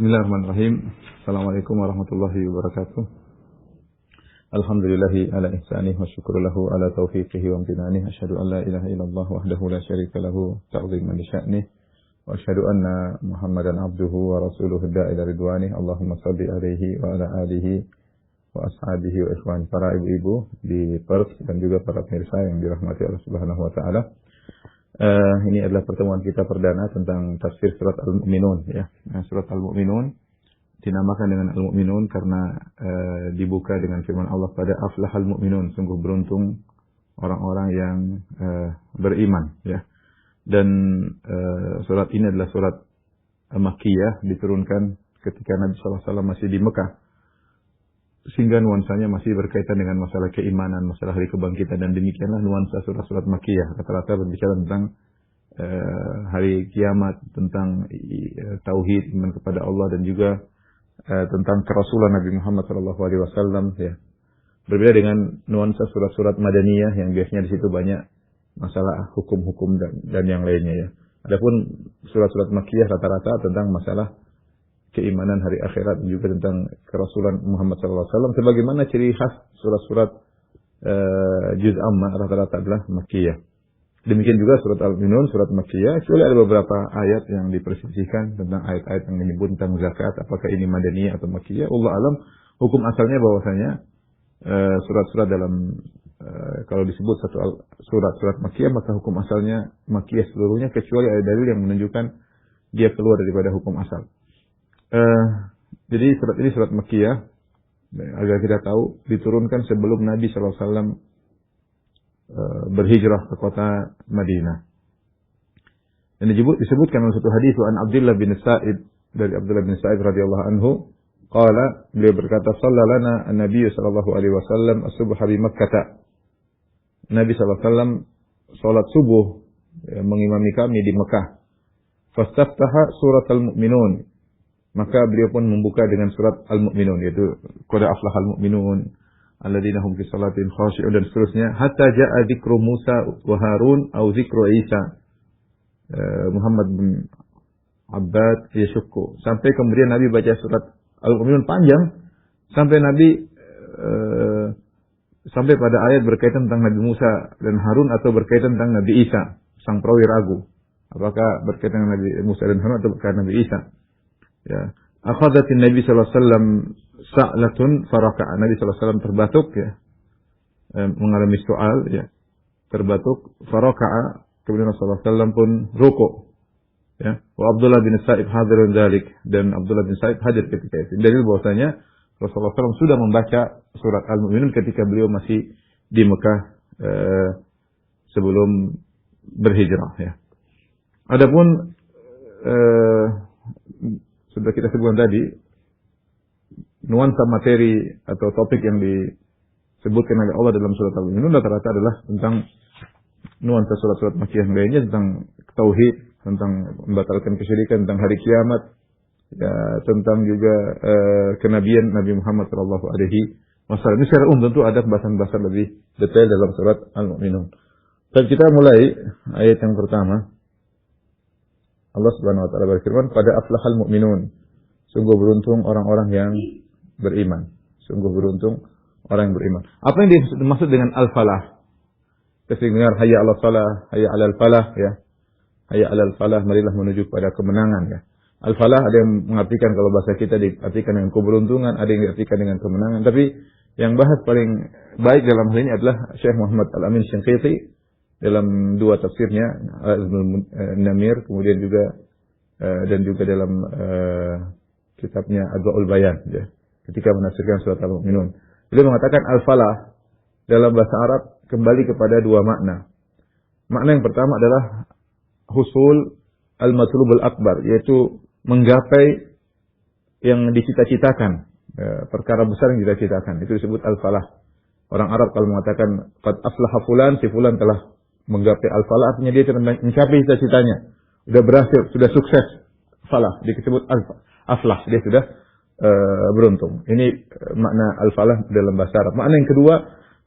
Bismillahirrahmanirrahim. Assalamualaikum warahmatullahi wabarakatuh. Alhamdulillahi ala ihsanih wa syukru lahu ala taufiqihi wa amtinanih. Asyhadu an la ilaha illallah wahdahu la syarika lahu ta'ziman li sya'nih. Wa asyhadu anna Muhammadan abduhu wa rasuluhu da'ila ridwanih. Allahumma salli alaihi wa ala alihi wa ashabihi wa ikhwan. Para ibu-ibu di Perth dan juga para pemirsa yang dirahmati Allah Subhanahu wa taala. Ini adalah pertemuan kita perdana tentang tafsir surat Al-Mu'minun ya. Nah, surat Al-Mu'minun dinamakan dengan Al-Mu'minun karena dibuka dengan firman Allah pada aflahal mu'minun, sungguh beruntung orang-orang yang beriman ya. Dan surat ini adalah surat Makkiyah, diturunkan ketika Nabi sallallahu alaihi wasallam masih di Mekah. Sehingga nuansanya masih berkaitan dengan masalah keimanan, masalah hari kebangkitan, dan demikianlah nuansa surat-surat Makkiyah. Rata-rata berbicara tentang hari kiamat, tentang tauhid, iman kepada Allah, dan juga tentang kerasulan Nabi Muhammad SAW. Ya. Berbeda dengan nuansa surat-surat Madaniyah yang biasanya di situ banyak masalah hukum-hukum dan yang lainnya. Ya. Adapun surat-surat Makkiyah rata-rata tentang masalah keimanan hari akhirat, juga tentang kerasulan Muhammad SAW. Sebagaimana ciri khas surat-surat juz amma rata-rata adalah Makkiyah. Demikian juga surat Al-Mu'minun, surat Makkiyah. Kecuali ada beberapa ayat yang dipersisihkan tentang ayat-ayat yang menyebut tentang zakat. Apakah ini Madaniyah atau Makkiyah? Allah alam. Hukum asalnya bahwasanya surat-surat dalam kalau disebut satu surat Makkiyah, maka hukum asalnya Makkiyah seluruhnya, kecuali ada dalil yang menunjukkan dia keluar daripada hukum asal. Jadi surat ini surat Makkiyah, agar kita tahu diturunkan sebelum Nabi SAW berhijrah ke kota Madinah. Dan disebutkan dalam satu hadis an Abdullah bin Sa'id, dari Abdullah bin Sa'id radhiyallahu anhu, qala, beliau berkata, sallallahu an-nabiy sallallahu alaihi wasallam as-subha bi Makkah. Nabi sallallahu alaihi wasallam salat subuh mengimami kami di Mekah. Fastaftaha surat Al-Mu'minun. Maka beliau pun membuka dengan surat Al-Mu'minun, yaitu qad aflahal mu'minun alladzina hum fi salatin khashi'un, dan seterusnya, hatta ja'a dzikru Musa wa Harun au dzikru Isa. Muhammad bin Abbad yashukku, sampai kemudian Nabi baca surat Al-Mu'minun panjang sampai Nabi sampai pada ayat berkaitan tentang Nabi Musa dan Harun, atau berkaitan tentang Nabi Isa. Sang perawi ragu apakah berkaitan dengan Nabi Musa dan Harun atau berkaitan Nabi Isa. Ya, akhadatin Nabi sallallahu alaihi wasallam sa'latun faraka'a. Nabi sallallahu alaihi wasallam terbatuk ya, mengalami soal ya, terbatuk, faraka'a, kemudian Rasulullah sallallahu alaihi wasallam pun rukuk ya. Wa Abdullah bin Sa'ib hadirun dzalik, dan Abdullah bin Sa'ib hadir ketika itu. Dalil bahwasanya Rasulullah SAW sudah membaca surat Al-Mu'minun ketika beliau masih di Mekah sebelum berhijrah ya. Adapun sudah kita sebutkan tadi, nuansa materi atau topik yang disebutkan oleh Allah dalam surat Al-Mu'minun rata-rata adalah tentang nuansa surat-surat Makkiyah yang lainnya, tentang tauhid, tentang membatalkan kesyirikan, tentang hari kiamat, ya, tentang juga kenabian Nabi Muhammad sallallahu alaihi wasallam. Ini secara umum tentu ada bahasan-bahasan lebih detail dalam surat Al-Mu'minun. Dan kita mulai ayat yang pertama. Allah Subhanahu wa taala berfirman, pada aflahal mu'minun, sungguh beruntung orang-orang yang beriman. Sungguh beruntung orang yang beriman. Apa yang dimaksud dengan al-falah? Kita sering dengar hayya 'alal falah, hayya 'alal falah ya. Hayya 'alal falah, marilah menuju pada kemenangan ya. Al-falah ada yang mengartikan, kalau bahasa kita diartikan dengan keberuntungan, ada yang diartikan dengan kemenangan. Tapi yang bahas paling baik dalam hal ini adalah Syekh Muhammad Al-Amin Shinqiti dalam dua tafsirnya, Namir, kemudian juga dan juga dalam kitabnya Adwaul Bayan ya, ketika menafsirkan surat Al-Mu'minun. Beliau mengatakan al-falah dalam bahasa Arab kembali kepada dua makna. Makna yang pertama adalah husul al-matlubul akbar, yaitu menggapai yang dicita-citakan, perkara besar yang dicita-citakan. Itu disebut al-falah. Orang Arab kalau mengatakan qad aflaha fulan, si fulan telah menggapai al-falah, artinya dia telah mencapai cita-citanya, sudah berhasil, sudah sukses. Falah disebut aflah, dia sudah beruntung. Ini makna al-falah dalam bahasa Arab. Makna yang kedua,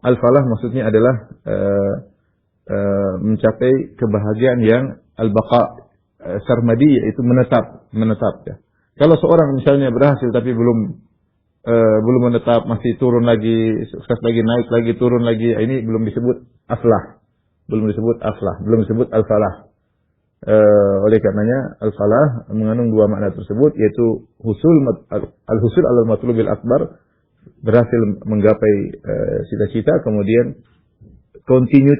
al-falah maksudnya adalah mencapai kebahagiaan yang al-baqa, sarmadi, yaitu menetap ya. Kalau seorang misalnya berhasil tapi belum menetap, masih turun lagi, sukses lagi, naik lagi, turun lagi, ini belum disebut aflah. Belum disebut aflah, belum disebut al-falah. Oleh karenanya al-falah mengandung dua makna tersebut, yaitu al-husul alal matlubil akbar, berhasil menggapai cita-cita, kemudian kontinu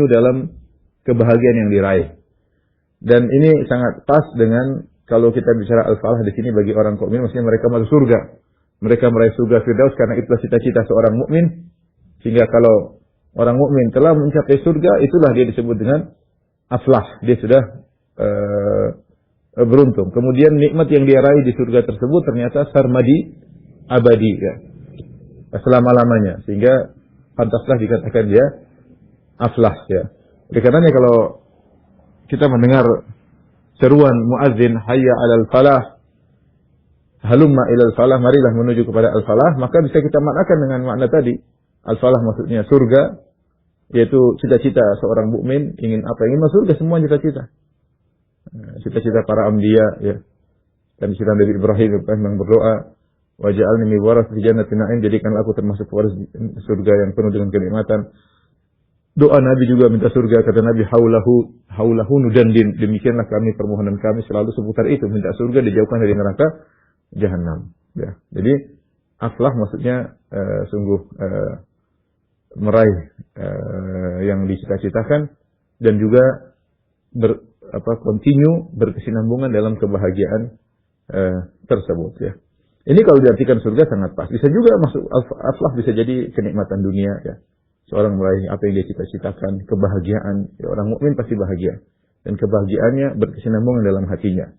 dalam kebahagiaan yang diraih. Dan ini sangat pas dengan kalau kita bicara al-falah di sini bagi orang mukmin, maksudnya mereka masuk surga. Mereka meraih surga Firdaus karena itulah cita-cita seorang mukmin. Sehingga kalau orang mukmin telah mencapai surga, itulah dia disebut dengan aflah. Dia sudah beruntung. Kemudian nikmat yang dia raih di surga tersebut ternyata sarmadi, abadi, ya, selama-lamanya. Sehingga pantaslah dikatakan dia aflah, ya. Oleh karenanya kalau kita mendengar seruan muadzin hayya 'alal falah, halumma ilal falah, marilah menuju kepada al-falah, maka bisa kita maknakan dengan makna tadi. Al-falah maksudnya surga, yaitu cita-cita seorang mukmin ingin apa? Ingin masuk surga, semua cita-cita. Cita-cita para anbiya, ya. Dan cita Nabi Ibrahim yang berdoa, waj'alni min warathati jannatin na'im, jadikanlah aku termasuk waris surga yang penuh dengan kenikmatan. Doa Nabi juga minta surga, kata Nabi haulahu nudandin, demikianlah kami, permohonan kami selalu seputar itu, minta surga, dijauhkan dari neraka jahanam, ya. Jadi aflah maksudnya sungguh meraih yang dicita-citakan, dan juga kontinu berkesinambungan dalam kebahagiaan tersebut, ya. Ini kalau diartikan surga sangat pas. Bisa juga masuk aflah, bisa jadi kenikmatan dunia, ya. Seorang meraih apa yang dia cita-citakan, kebahagiaan. Ya, orang mukmin pasti bahagia, dan kebahagiaannya berkesinambungan dalam hatinya.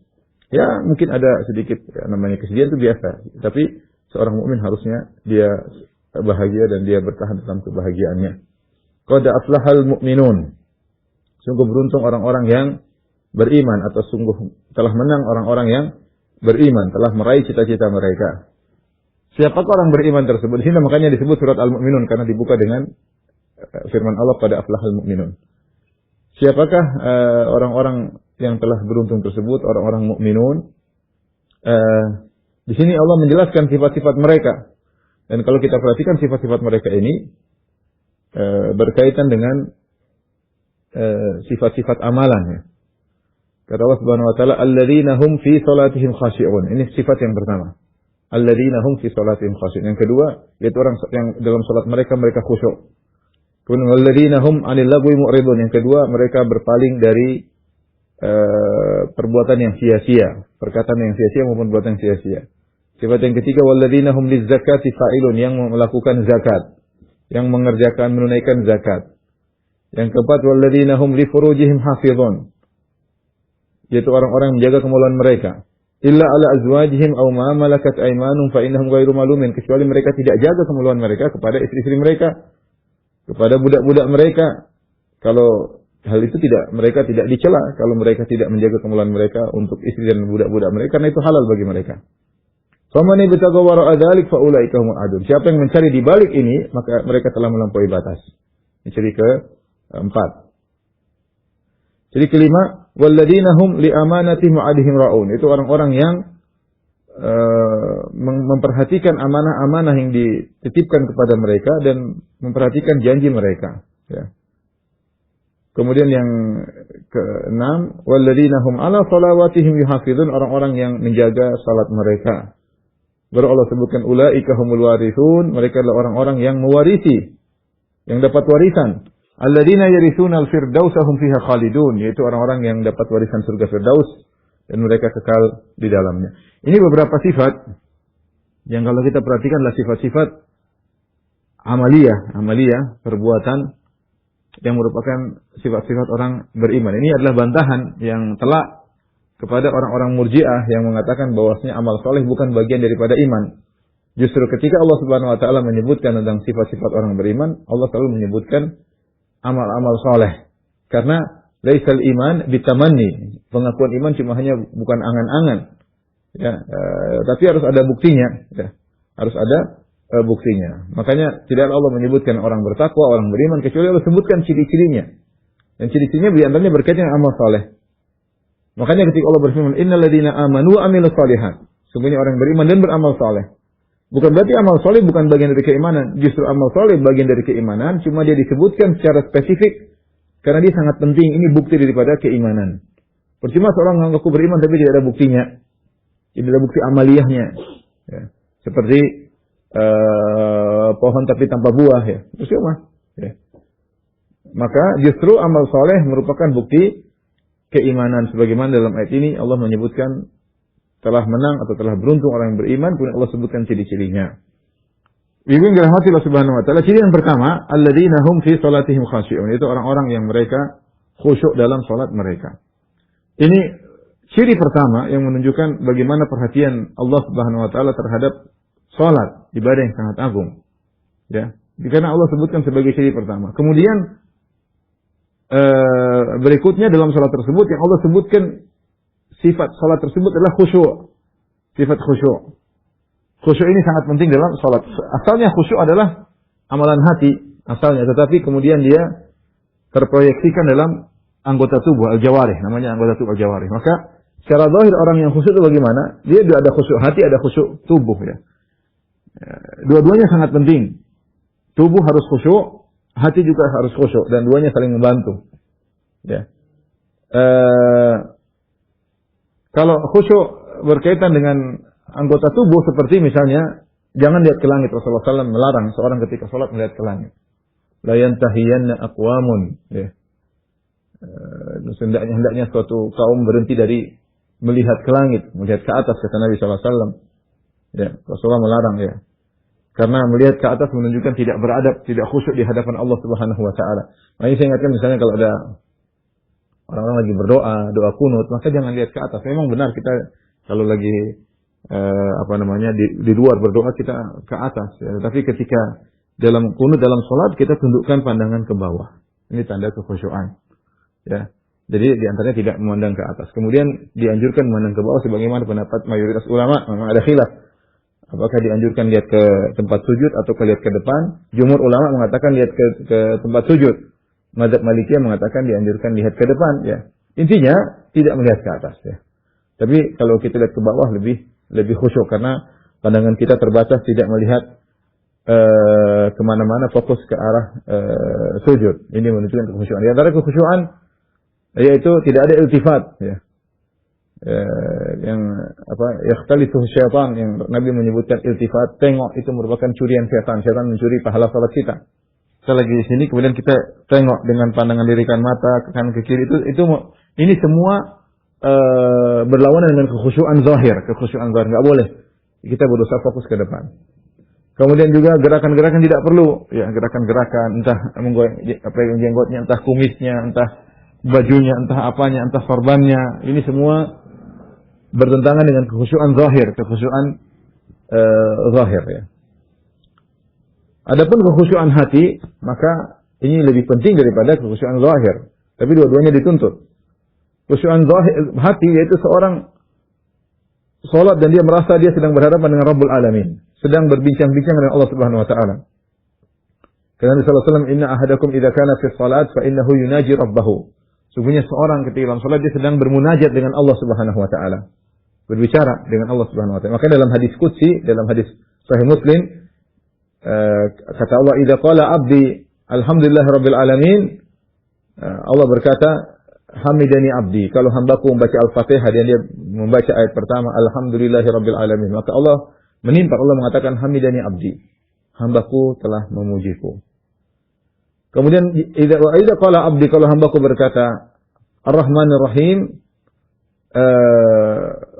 Ya, mungkin ada sedikit namanya kesedihan, itu biasa. Tapi seorang mukmin harusnya dia bahagia dan dia bertahan dalam kebahagiaannya. Qad aflahal mu'minun. Sungguh beruntung orang-orang yang beriman, atau sungguh telah menang orang-orang yang beriman, telah meraih cita-cita mereka. Siapakah orang beriman tersebut? Di sini makanya disebut surat Al-Mu'minun, karena dibuka dengan firman Allah pada aflahal mu'minun. Siapakah orang-orang yang telah beruntung tersebut? Orang-orang mukminun. Di sini Allah menjelaskan sifat-sifat mereka. Dan kalau kita perhatikan sifat-sifat mereka ini berkaitan dengan sifat-sifat amalan, ya. Kata Allah Subhanahu wa taala, alladzina hum fi salatihim khashi'un. Ini sifat yang pertama. Alladzina hum fi salatihim khashi'un. Yang kedua, yaitu orang yang dalam salat mereka khusyuk. Kemudian walladzina hum 'anil lagwi mu'ridun. Yang kedua, mereka berpaling dari perbuatan yang sia-sia, perkataan yang sia-sia maupun perbuatan yang sia-sia. Sifat yang ketiga, walladzina hum lizzakati fa'ilun, yang melakukan zakat, yang menunaikan zakat. Yang keempat, walladzina hum li furujihim hafizun, yaitu orang-orang yang menjaga kemaluan mereka. Illa ala azwajihim aw ma malakat aymanuhum fa innahum ghairu malumin, kecuali mereka tidak jaga kemaluan mereka kepada istri-istri mereka, kepada budak-budak mereka. Kalau hal itu mereka tidak dicela kalau mereka tidak menjaga kemaluan mereka untuk istri dan budak-budak mereka, karena itu halal bagi mereka. Faman ibtagha wara'a dzalik fa ulaika humul adun. Siapa yang mencari di balik ini, maka mereka telah melampaui batas. Ini ciri keempat. Ciri kelima, walladzina hum li amanatihim wa 'ahdihim ra'un. Itu orang-orang yang memperhatikan amanah-amanah yang dititipkan kepada mereka dan memperhatikan janji mereka, ya. Kemudian yang keenam, walladzina hum 'ala shalawatihim yuhafizun, orang-orang yang menjaga salat mereka. Baru Allah sebutkan ulaika humul warithun, mereka adalah orang-orang yang mewarisi, yang dapat warisan. Alladzina yarithuna al-firdausa hum fiha khalidun, yaitu orang-orang yang dapat warisan surga Firdaus dan mereka kekal di dalamnya. Ini beberapa sifat yang kalau kita perhatikan adalah sifat-sifat amaliyah, perbuatan yang merupakan sifat-sifat orang beriman. Ini adalah bantahan yang telak kepada orang-orang Murji'ah yang mengatakan bahwasanya amal soleh bukan bagian daripada iman. Justru ketika Allah Subhanahu wa taala menyebutkan tentang sifat-sifat orang beriman, Allah selalu menyebutkan amal-amal soleh. Karena laisal iman bitamanni. Pengakuan iman cuma hanya bukan angan-angan. Ya, tapi harus ada buktinya, ya. Harus ada buktinya. Makanya tidak Allah menyebutkan orang bertakwa, orang beriman, kecuali Allah sebutkan ciri-cirinya. Dan ciri-cirinya di antaranya berkaitan dengan amal soleh. Makanya ketika Allah berfirman, "Innal ladzina amanu wa amilus shalihat." Sungguhnya orang yang beriman dan beramal saleh. Bukan berarti amal saleh bukan bagian dari keimanan. Justru amal saleh bagian dari keimanan, cuma dia disebutkan secara spesifik karena dia sangat penting. Ini bukti daripada keimanan. Percuma seorang mengaku beriman tapi tidak ada buktinya. Tidak ada bukti amaliyahnya. Ya. Seperti pohon tapi tanpa buah, ya. Percuma. Ya. Maka justru amal saleh merupakan bukti keimanan. Sebagaimana dalam ayat ini Allah menyebutkan telah menang atau telah beruntung orang yang beriman, kemudian Allah sebutkan ciri-cirinya. Ibu yang dirahmati Allah Subhanahu wa taala, ciri yang pertama, alladzina hum fi salatihim khashi'un, itu orang-orang yang mereka khusyuk dalam salat mereka. Ini ciri pertama yang menunjukkan bagaimana perhatian Allah Subhanahu wa taala terhadap salat, ibadah yang sangat agung. Ya, karena Allah sebutkan sebagai ciri pertama. Kemudian berikutnya dalam salat tersebut yang Allah sebutkan sifat salat tersebut adalah khusyuk. Sifat khusyuk. Khusyuk ini sangat penting dalam salat. Asalnya khusyuk adalah amalan hati asalnya, tetapi kemudian dia terproyeksikan dalam anggota tubuh al-jawarih, namanya anggota tubuh al-jawarih. Maka secara zahir orang yang khusyuk itu bagaimana? Dia ada khusyuk hati, ada khusyuk tubuh, ya. Dua-duanya sangat penting. Tubuh harus khusyuk, hati juga harus khusyuk, dan duanya saling membantu. Ya. Kalau khusyuk berkaitan dengan anggota tubuh seperti misalnya jangan lihat ke langit. Rasulullah SAW melarang seorang ketika sholat melihat ke langit. La yantahiyanna aqwamun. Ya. Hendaknya suatu kaum berhenti dari melihat ke langit, melihat ke atas, kata Nabi SAW. Ya, Rasulullah melarang, ya. Karena melihat ke atas menunjukkan tidak beradab, tidak khusyuk di hadapan Allah Subhanahu wa taala. Nah, ini saya ingatkan misalnya kalau ada orang-orang lagi berdoa, doa kunut, maka jangan lihat ke atas. Memang benar kita kalau lagi di luar berdoa kita ke atas, ya. Tapi ketika dalam kunut dalam salat kita tundukkan pandangan ke bawah. Ini tanda kekhusyuan. Ya. Jadi di antaranya tidak memandang ke atas. Kemudian dianjurkan memandang ke bawah sebagaimana pendapat mayoritas ulama, memang ada khilaf. Apakah dianjurkan lihat ke tempat sujud atau lihat ke depan? Jumhur ulama mengatakan lihat ke tempat sujud. Mazhab Malikiyah mengatakan dianjurkan lihat ke depan, ya. Intinya tidak melihat ke atas, ya. Tapi kalau kita lihat ke bawah lebih khusyuk karena pandangan kita terbatas, tidak melihat kemana-mana, fokus ke arah sujud. Ini menunjukkan kekhusyuan. Di antara kekhusyuan yaitu tidak ada iltifat, ya. Yang yakhtalifu syaitan, yang Nabi menyebutkan iltifat, tengok itu merupakan curian setan. Setan mencuri pahala salat kita. Kita lagi di sini kemudian kita tengok dengan pandangan lirikan mata ke kanan ke kiri, ini semua berlawanan dengan kekhusyuan zahir. Kekhusyuan zahir enggak boleh. Kita berusaha fokus ke depan. Kemudian juga gerakan-gerakan tidak perlu, ya, gerakan-gerakan entah jenggotnya, entah kumisnya, entah bajunya, entah apanya, entah sorbannya. Ini semua bertentangan dengan kekhusyuan zahir, kekhusyuan zahir, ya. Adapun kekhusyuan hati, maka ini lebih penting daripada kekhusyuan zahir. Tapi dua-duanya dituntut. Kekhusyuan hati yaitu seorang salat dan dia merasa dia sedang berhadapan dengan Rabbul Alamin, sedang berbincang-bincang dengan Allah Subhanahu wa taala. Karena Nabi sallallahu alaihi wasallam, "Inna ahadakum idza kana fi shalat fa innahu yunaji rabbahu." Sungguhnya seorang ketika dalam salat dia sedang bermunajat dengan Allah Subhanahu wa taala. Berbicara dengan Allah Subhanahu wa taala. Maka dalam hadis qudsi, dalam hadis Sahih Muslim, kata Allah, "Idza qala 'abdi alhamdulillahirabbil alamin." Allah berkata, "Hamidani 'abdi." Kalau hambaku membaca Al-Fatihah dan dia membaca ayat pertama, "Alhamdulillahirabbil alamin." Maka Allah menimpa, Allah mengatakan, "Hamidani 'abdi." Hambaku telah memujiku. Kemudian idza qala 'abdi, kalau hambaku berkata Ar-Rahmanir Rahim,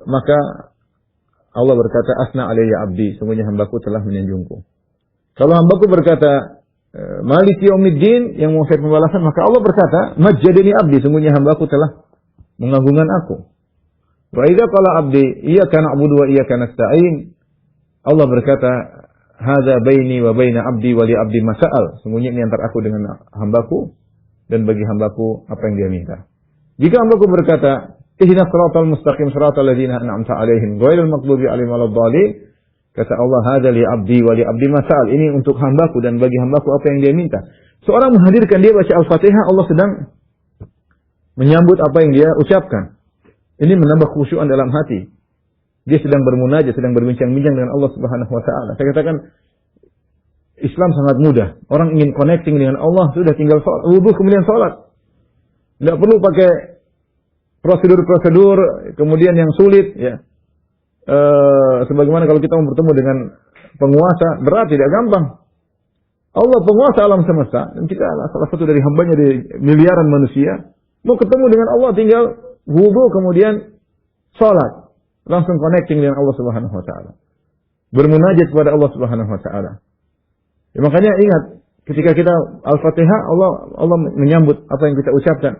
maka Allah berkata, "Asna alayya 'abdi." Sungguhnya hambaku telah menyanjungku. Kalau hambaku berkata Maliki Yaumiddin, yang menguasai pembalasan, maka Allah berkata, "Majjadani 'abdi." Sungguhnya hambaku telah mengagungkan aku. Wa idza qala 'abdi iyyaka na'budu wa iyyaka nasta'in, Allah berkata, "Hadza baini wa baina 'abdi wa li 'abdi mas'al." Sungguhnya ini antara aku dengan hambaku dan bagi hambaku apa yang dia minta. Jika hambaku berkata, "Ihdinas siratal mustaqim siratal ladzina an'amta 'alaihim ghairil maghdubi 'alaihim waladdallin," kata Allah, "Hadza li 'abdi wa li 'abdi mas'al." Ini untuk hambaku dan bagi hambaku apa yang dia minta. Seorang menghadirkan dia baca Al-Fatihah, Allah sedang menyambut apa yang dia ucapkan. Ini menambah khusyuan dalam hati. Dia sedang bermunajat, sedang berbincang-bincang dengan Allah Subhanahu wa taala. Saya katakan Islam sangat mudah. Orang ingin connecting dengan Allah, sudah tinggal wudu kemudian salat. Tidak perlu pakai prosedur-prosedur kemudian yang sulit ya. Sebagaimana kalau kita mau bertemu dengan penguasa, berat, tidak gampang. Allah penguasa alam semesta, dan kita salah satu dari hambanya dari miliaran manusia, mau ketemu dengan Allah tinggal wudu kemudian salat, langsung connecting dengan Allah Subhanahu wa taala. Bermunajat kepada Allah Subhanahu wa taala. Ya, makanya ingat ketika kita Al-Fatihah, Allah menyambut apa yang kita ucapkan.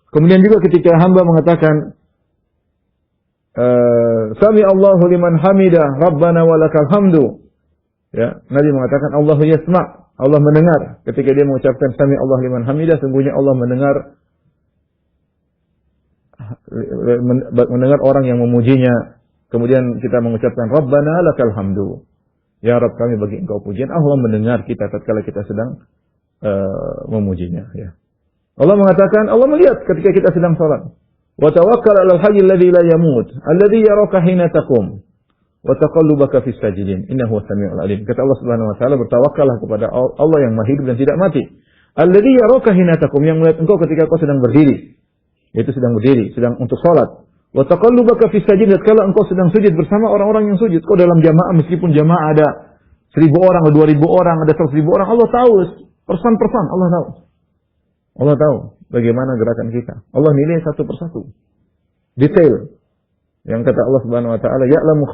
Kemudian juga ketika hamba mengatakan Sami Allahu liman hamidah, Rabbana walakal hamdu. Ya, Nabi mengatakan Allahu yasma', Allah mendengar. Ketika dia mengucapkan Sami Allah liman hamidah, sungguhnya Allah mendengar orang yang memujinya. Kemudian kita mengucapkan Rabbana lakal hamdu. Ya Rabb, kami bagi Engkau pujian. Allah mendengar kita tatkala kita sedang memujinya, ya. Allah mengatakan, Allah melihat ketika kita sedang salat. Wa tawakkal 'alal hayyil ladzi la yamut, alladzi yaraka hina taqum wa taqallubaka fis sajidin, innahu was-sami'ul 'alim. Kata Allah Subhanahu wa taala, bertawakallah kepada Allah yang Maha hidup dan tidak mati. Alladzi yaraka hina taqum, yang melihat engkau ketika kau sedang berdiri. Yaitu sedang berdiri, sedang untuk salat. Wa taqallubaka fis sajidin, kalau engkau sedang sujud bersama orang-orang yang sujud. Kau dalam jamaah, meskipun jamaah ada 1.000 orang, ada 2.000 orang, ada 100.000 orang, Allah tahu person-person, Allah tahu. Allah tahu bagaimana gerakan kita. Allah nilai satu persatu. Detail. Yang kata Allah Subhanahu wa taala, ya'lamu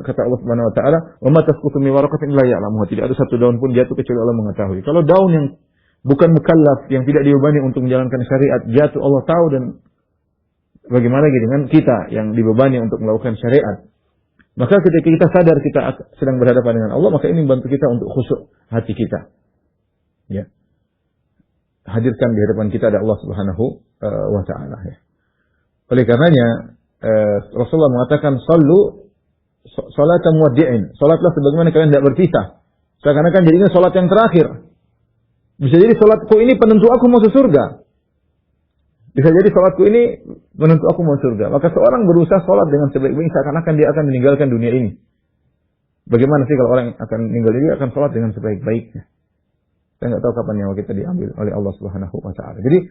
kata Allah Subhanahu wa taala, "Wa ma tasqutu min waraqatin illa ya'lamuha." Tidak ada satu daun pun jatuh kecuali Allah mengetahui. Kalau daun yang bukan mukallaf, yang tidak dibebani untuk menjalankan syariat, jatuh Allah tahu, dan bagaimana dengan kita yang dibebani untuk melakukan syariat. Maka ketika kita sadar kita sedang berhadapan dengan Allah, maka ini membantu kita untuk khusyuk hati kita. Ya. Hadirkan di hadapan kita ada Allah Subhanahu wa taala, ya. Oleh karenanya Rasulullah mengatakan sallu salatan muwaddi'in. Salatlah sebagaimana kalian tidak berpisah. Seakan-akan jadinya salat yang terakhir. Bisa jadi salatku ini penentu aku masuk surga. Bisa jadi salatku ini penentu aku masuk surga. Maka seorang berusaha salat dengan sebaik-baiknya seakan-akan dia akan meninggalkan dunia ini. Bagaimana sih kalau orang akan meninggal dunia akan salat dengan sebaik-baiknya? Saya nggak tahu kapan nyawa kita diambil oleh Allah Subhanahu wa taala. Jadi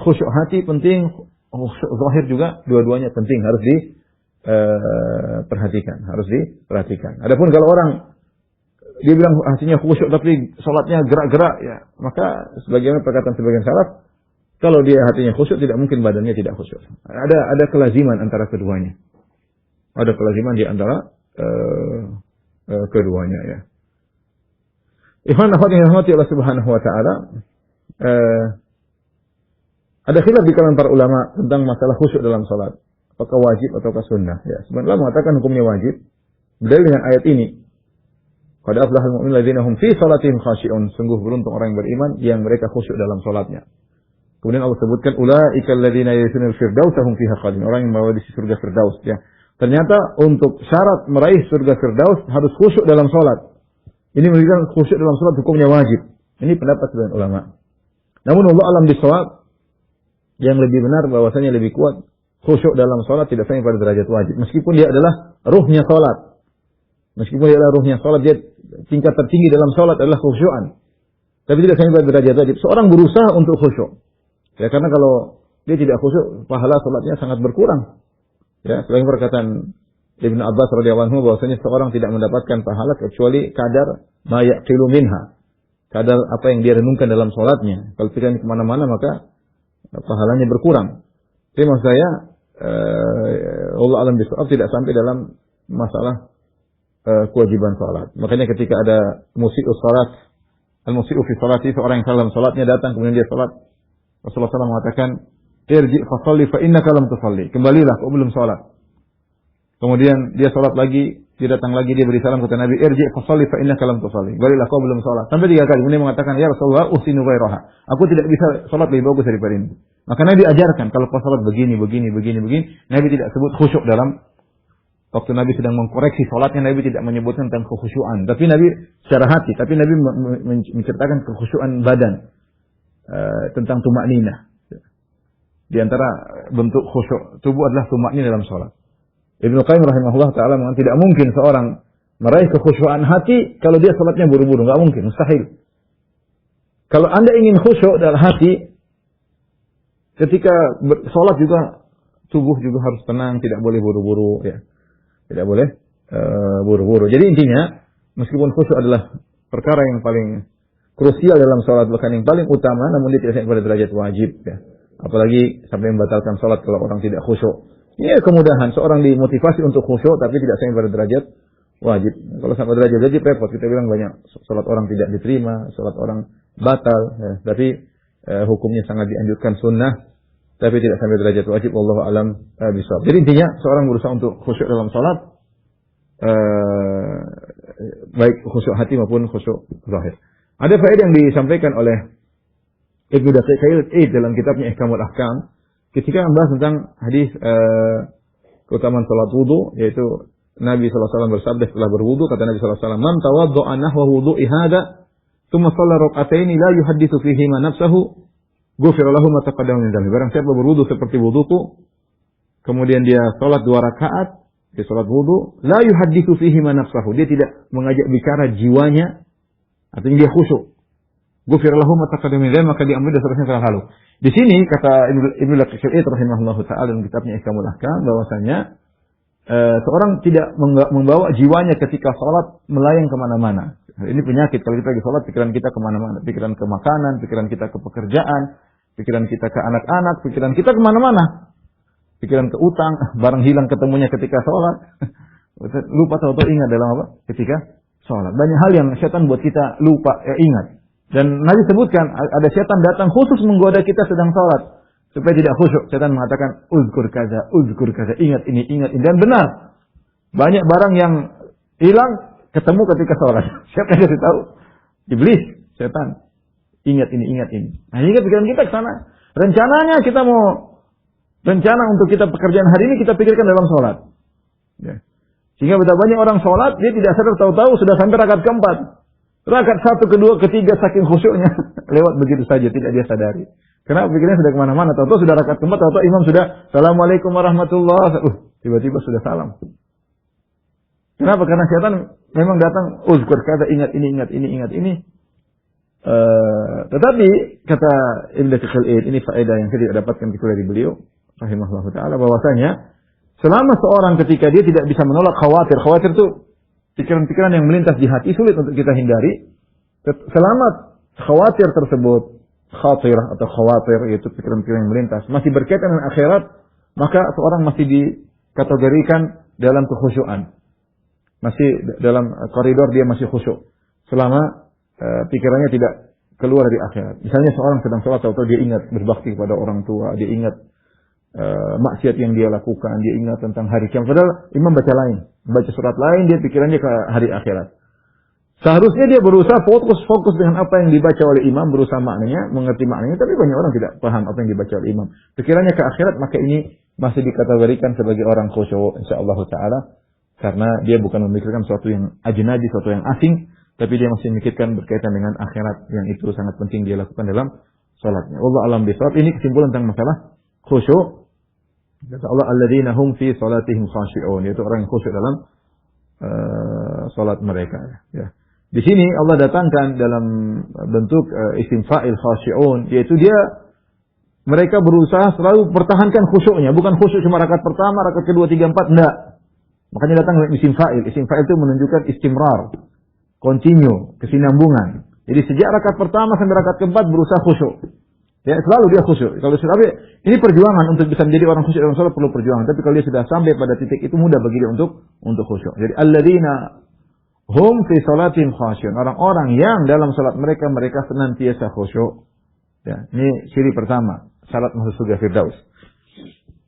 khusyuk hati penting, khusyuk zahir juga, dua-duanya penting, harus diperhatikan. Adapun kalau orang dia bilang hatinya khusyuk tapi salatnya gerak-gerak, ya, maka sebagaimana perkataan sebagian salaf, kalau dia hatinya khusyuk tidak mungkin badannya tidak khusyuk. Ada kelaziman antara keduanya. Ada kelaziman di antara keduanya, ya. Ikhwan akhwat yang dirahmati Allah Subhanahu wa taala, ada khilaf di kalangan para ulama tentang masalah khusyuk dalam salat. Apakah wajib ataukah sunnah? Ya, sebenarnya mengatakan hukumnya wajib. Berdalil dengan ayat ini. Qad aflahal mu'minuna alladzina hum fi salatihim khashi'un. Sungguh beruntung orang yang beriman yang mereka khusyuk dalam salatnya. Kemudian Allah sebutkan ulaika alladzina yarisuna al-firdausa hum fiha khalidun. Orang yang mewarisi surga Firdaus, ya. Ternyata untuk syarat meraih surga Firdaus harus khusyuk dalam salat. Ini menunjukkan khusyuk dalam salat hukumnya wajib. Ini pendapat sebagian ulama. Namun Allah alam bisawab, yang lebih benar bahwasanya lebih kuat khusyuk dalam salat tidak sampai pada derajat wajib. Meskipun dia adalah ruhnya salat. Dia tingkat tertinggi dalam salat adalah khusyuan. Tapi tidak sampai pada derajat wajib. Seorang berusaha untuk khusyuk. Ya, karena kalau dia tidak khusyuk, pahala salatnya sangat berkurang. Ya, selain perkataan Ibnu Abbas radhiyallahu anhu bahwasanya seorang tidak mendapatkan pahala kecuali kadar ma yaqilu minha. Kadar apa yang dia renungkan dalam salatnya. Kalau pikiran kemana-mana maka pahalanya berkurang. Tapi maksud saya Allah alam bisawab tidak sampai dalam masalah kewajiban salat. Makanya ketika ada musii'us salat, al-musii'u fi salati, seorang yang salah dalam salatnya datang kemudian dia salat, Rasulullah SAW mengatakan, "Irji fa shalli fa innaka lam tusalli." Kembalilah, kau belum salat. Kemudian dia salat lagi, dia datang lagi, dia beri salam kata Nabi, "Irji fa shalli fa innaka lam tusalli." Kembalilah, kau belum salat. Sampai 3 kali. Kemudian mengatakan, "Ya Rasulullah, usinu ghairaha." Aku tidak bisa salat lebih bagus daripada ini. Maka Nabi ajarkan kalau kau salat begini. Nabi tidak sebut khusyuk dalam waktu Nabi sedang mengkoreksi salatnya, Nabi tidak menyebutkan tentang kekhusyuan. Tapi Nabi secara hati, tapi Nabi menceritakan kekhusyuan badan, tentang tumakninah. Di antara bentuk khusyuk tubuh adalah tumakninah dalam salat. Ibnu Qayyim rahimahullah taala mengatakan tidak mungkin seorang meraih kekhusyuan hati kalau dia salatnya buru-buru, enggak mungkin, mustahil. Kalau Anda ingin khusyuk dalam hati, ketika salat juga tubuh juga harus tenang, tidak boleh buru-buru ya. Tidak boleh buru-buru. Jadi intinya, meskipun khusyuk adalah perkara yang paling krusial dalam salat, bahkan yang paling utama, namun dia tidak sampai pada derajat wajib ya. Apalagi sampai membatalkan salat kalau orang tidak khusyuk. Ini kemudahan seorang dimotivasi untuk khusyuk tapi tidak sampai pada derajat wajib. Kalau sampai derajat wajib repot, kita bilang banyak salat orang tidak diterima, salat orang batal ya. Tapi hukumnya sangat dianjurkan sunnah tapi tidak sampai derajat wajib. Wallahu a'lam bishawab. Jadi intinya seorang berusaha untuk khusyuk dalam salat, baik khusyuk hati maupun khusyuk zahir. Ada faedah yang disampaikan oleh Ibnu Daqiq al-Eid dalam kitabnya Ihkamul Ahkam ketika membahas tentang hadis keutamaan salat wudu, yaitu Nabi sallallahu alaihi wasallam bersabda setelah berwudu, kata Nabi sallallahu alaihi wasallam, "Man tawadda'a nahwa wudu'i hadza, tsumma shalla rak'ataini la yuhadditsu fihi ma nafsuhu, ghufira lahu ma taqaddama min dhanbi." Barang siapa berwudu seperti wuduku, kemudian dia salat 2 rakaat, dia salat wudu, la yuhadditsu fihi ma nafsuhu, dia tidak mengajak bicara jiwanya, artinya dia khusyuk. Ghufira lahu ma taqaddama min dhanbi, maka diampuni dosa-dosanya telah lalu. Di sini kata Ibnu Daqiq al-Eid rahimahullahu taala dalam kitabnya Ihkamul Ahkam bahwasanya seorang tidak membawa jiwanya ketika sholat melayang kemana-mana. Ini penyakit. Kalau kita lagi sholat, pikiran kita kemana-mana. Pikiran ke makanan, pikiran kita ke pekerjaan, pikiran kita ke anak-anak, pikiran kita kemana-mana. Pikiran ke utang, barang hilang ketemunya ketika sholat. Lupa atau ingat dalam apa? Ketika sholat. Banyak hal yang setan buat kita lupa, ingat. Dan Nabi sebutkan, ada setan datang khusus menggoda kita sedang sholat. Supaya tidak khusyuk. Setan mengatakan, uzkur kaza, ingat ini. Dan benar. Banyak barang yang hilang, ketemu ketika sholat. Siapa yang kasih tahu? Iblis, setan. Ingat ini. Nah, ini pikiran kita ke sana. Rencananya kita mau, rencana untuk kita pekerjaan hari ini kita pikirkan dalam sholat. Ya. Sehingga betapa banyak orang sholat, dia tidak sadar tahu-tahu sudah sampai rakaat keempat. Rakaat 1, kedua, ketiga, saking khusyuknya. Lewat begitu saja, tidak dia sadari. Kenapa pikirnya sudah kemana-mana? Tahu-tahu sudah rakaat keempat, tahu-tahu imam sudah Assalamualaikum warahmatullahi wabarakatuh. Tiba-tiba sudah salam. Kenapa? Karena setan memang datang, uzkur kata ingat ini. Tetapi kata Ibnu Daqiq al-Eid, ini faedah yang saya tidak dapatkan itu dari beliau, rahimahullah taala, bahwasanya selama seorang ketika dia tidak bisa menolak khawatir itu pikiran-pikiran yang melintas di hati sulit untuk kita hindari. Selama khawatir tersebut khatirah atau khawatir, yaitu pikiran-pikiran yang melintas, masih berkaitan dengan akhirat, maka seorang masih dikategorikan dalam kekhusyuan. Masih dalam koridor dia masih khusyuk. Selama pikirannya tidak keluar dari akhirat. Misalnya seorang sedang sholat, atau dia ingat berbakti kepada orang tua, dia ingat maksiat yang dia lakukan, dia ingat tentang hari kiamat. Padahal imam baca surat lain, dia pikirannya ke hari akhirat. Seharusnya dia berusaha fokus dengan apa yang dibaca oleh imam, berusaha maknanya, mengerti maknanya, tapi banyak orang tidak paham apa yang dibaca oleh imam. Pikirannya ke akhirat, maka ini masih dikategorikan sebagai orang khusyuk insyaallah taala, karena dia bukan memikirkan sesuatu yang ajnabi, sesuatu yang asing, tapi dia masih memikirkan berkaitan dengan akhirat, yang itu sangat penting dia lakukan dalam salatnya. Wallahu a'lam bishawab. Ini kesimpulan tentang masalah khusyuk. Kata Allah, alladzina hum fi salatihim khashi'un, yaitu orang yang khusyuk dalam salat mereka ya. Di sini Allah datangkan dalam bentuk isim fa'il khashi'un, yaitu mereka berusaha selalu pertahankan khusyuknya, bukan khusyuk cuma rakaat pertama, rakaat kedua, 3, 4, enggak. Makanya datang isim fa'il. Isim fa'il itu menunjukkan istimrar, continue, kesinambungan. Jadi sejak rakaat pertama sampai rakaat keempat berusaha khusyuk. Ya, selalu dia khusyuk. Kalau tapi ini perjuangan untuk bisa menjadi orang khusyuk dalam salat perlu perjuangan. Tapi kalau dia sudah sampai pada titik itu mudah bagi dia untuk khusyuk. Jadi alladzina hum fi salatin khasyun. Orang-orang yang dalam salat mereka senantiasa khusyuk. Ya, ini ciri pertama, salat masuk surga Firdaus.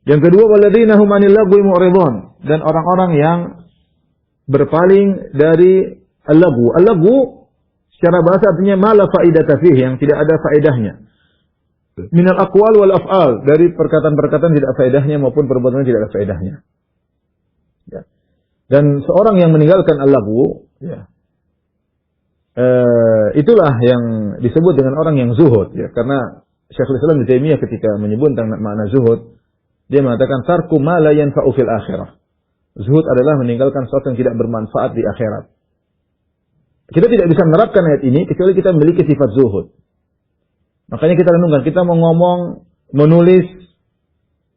Yang kedua, walladzina hum 'anil lagwi mu'ridun, dan orang-orang yang berpaling dari al-lagwu. Al-lagwu secara bahasa artinya ma la faidata fihi, yang tidak ada faedahnya. Minal aqwal wal af'al, dari perkataan-perkataan tidak faedahnya maupun perbuatan tidak ada faedahnya. Ya. Dan seorang yang meninggalkan al-lagwu, ya, itulah yang disebut dengan orang yang zuhud, ya, karena Syekhul Islam Ibnu Taimiyah ketika menyebut tentang makna zuhud, dia mengatakan tarku ma la yanfa'u fil akhirah. Zuhud adalah meninggalkan sesuatu yang tidak bermanfaat di akhirat. Kita tidak bisa menerapkan ayat ini kecuali kita memiliki sifat zuhud. Makanya kita renungkan, kita mau ngomong, menulis,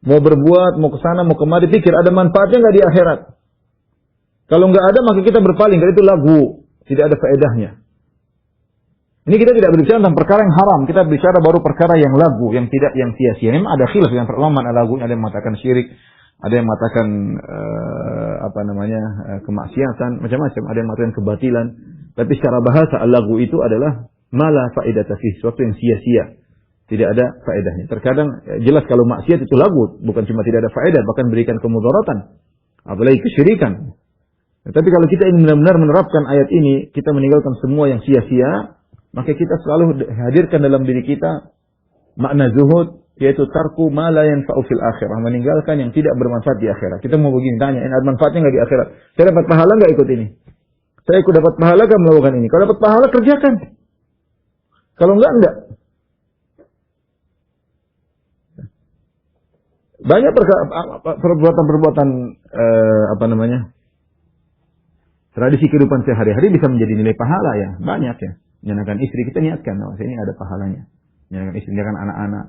mau berbuat, mau ke sana, mau kemari, pikir ada manfaatnya nggak di akhirat. Kalau nggak ada, maka kita berpaling. Karena itu lagu, tidak ada faedahnya. Ini kita tidak berbicara tentang perkara yang haram. Kita bicara baru perkara yang lagu, yang tidak, yang sia-sia. Ini ada khilaf dengan ulama mana lagu. Ada yang mengatakan syirik, ada yang mengatakan kemaksiatan, macam-macam. Ada yang mengatakan kebatilan. Tapi secara bahasa lagu itu adalah mala faedata fi, sesuatu yang sia-sia. Tidak ada faedahnya. Terkadang jelas kalau maksiat itu lagu, bukan cuma tidak ada faedah, bahkan berikan kemudaratan. Apalagi kesyirikan. Tapi kalau kita ingin benar-benar menerapkan ayat ini, kita meninggalkan semua yang sia-sia, maka kita selalu hadirkan dalam diri kita makna zuhud, yaitu tarku ma la yanfa'u fil akhirah, meninggalkan yang tidak bermanfaat di akhirat. Kita mau begini tanya, ini ada manfaatnya enggak di akhirat? Saya dapat pahala enggak ikut ini? Saya ikut dapat pahala enggak melakukan ini? Kalau dapat pahala kerjakan. Kalau enggak. Banyak perbuatan-perbuatan tradisi kehidupan sehari-hari bisa menjadi nilai pahala ya, banyak ya. Menyenangkan istri, kita niatkan, ini ada pahalanya. Menyenangkan istri, menyenangkan anak-anak,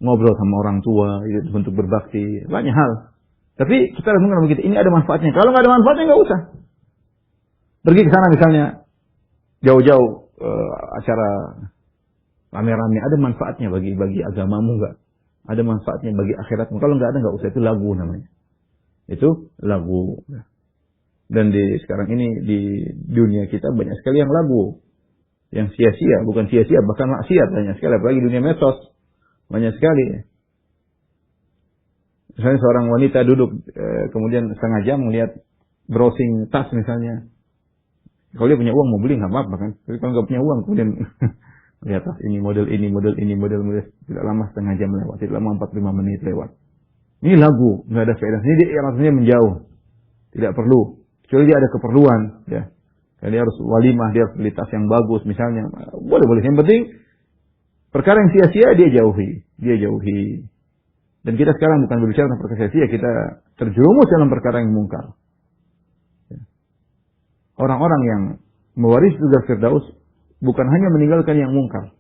ngobrol sama orang tua, itu bentuk berbakti, banyak hal. Tapi kita renungkan begitu, ini ada manfaatnya. Kalau nggak ada manfaatnya nggak usah. Pergi ke sana misalnya, jauh-jauh acara rame-rame, ada manfaatnya bagi agamamu nggak? Ada manfaatnya bagi akhiratmu. Kalau nggak ada nggak usah, itu lagu namanya. Itu lagu. Dan sekarang ini di dunia kita banyak sekali yang lagu. Yang sia-sia, bukan sia-sia, bahkan maksiat banyak sekali. Apalagi dunia medsos, banyak sekali. Misalnya seorang wanita duduk, kemudian setengah jam melihat browsing tas misalnya. Kalau dia punya uang mau beli nggak apa-apa kan. Tapi kalau nggak punya uang kemudian lihat tas ini, model. Tidak lama setengah jam lewat, tidak lama 45 menit lewat. Ini lagu, nggak ada faedah. Ini dia rasanya menjauh, tidak perlu. Kecuali dia ada keperluan, ya. Karena dia harus walimah, dia harus beli tas yang bagus misalnya. Boleh. Yang penting perkara yang sia-sia dia jauhi. Dan kita sekarang bukan berbicara tentang perkara sia-sia, kita terjerumus dalam perkara yang mungkar. Orang-orang yang mewarisi surga Firdaus bukan hanya meninggalkan yang mungkar.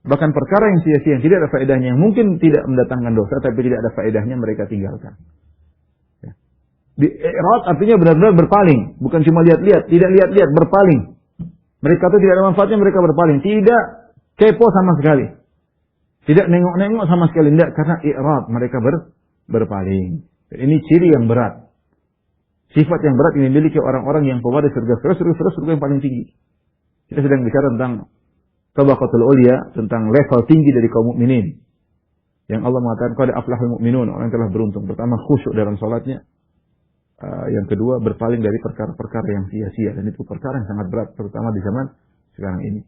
Bahkan perkara yang sia-sia, yang tidak ada faedahnya, yang mungkin tidak mendatangkan dosa, tapi tidak ada faedahnya, mereka tinggalkan. I'rad artinya benar-benar berpaling, bukan cuma lihat-lihat, tidak lihat-lihat, berpaling. Mereka itu tidak ada manfaatnya, mereka berpaling, tidak kepo sama sekali. Tidak nengok-nengok sama sekali, tidak, karena i'rad, mereka berpaling. Ini ciri yang berat. Sifat yang berat yang dimiliki orang-orang yang pewaris surga yang paling tinggi. Kita sedang bicara tentang tabaqatul ulya, tentang level tinggi dari kaum mukminin. Yang Allah mengatakan qad aflahul mu'minun, orang yang telah beruntung. Pertama khusyuk dalam salatnya. Yang kedua berpaling dari perkara-perkara yang sia-sia, dan itu perkara yang sangat berat terutama di zaman sekarang ini.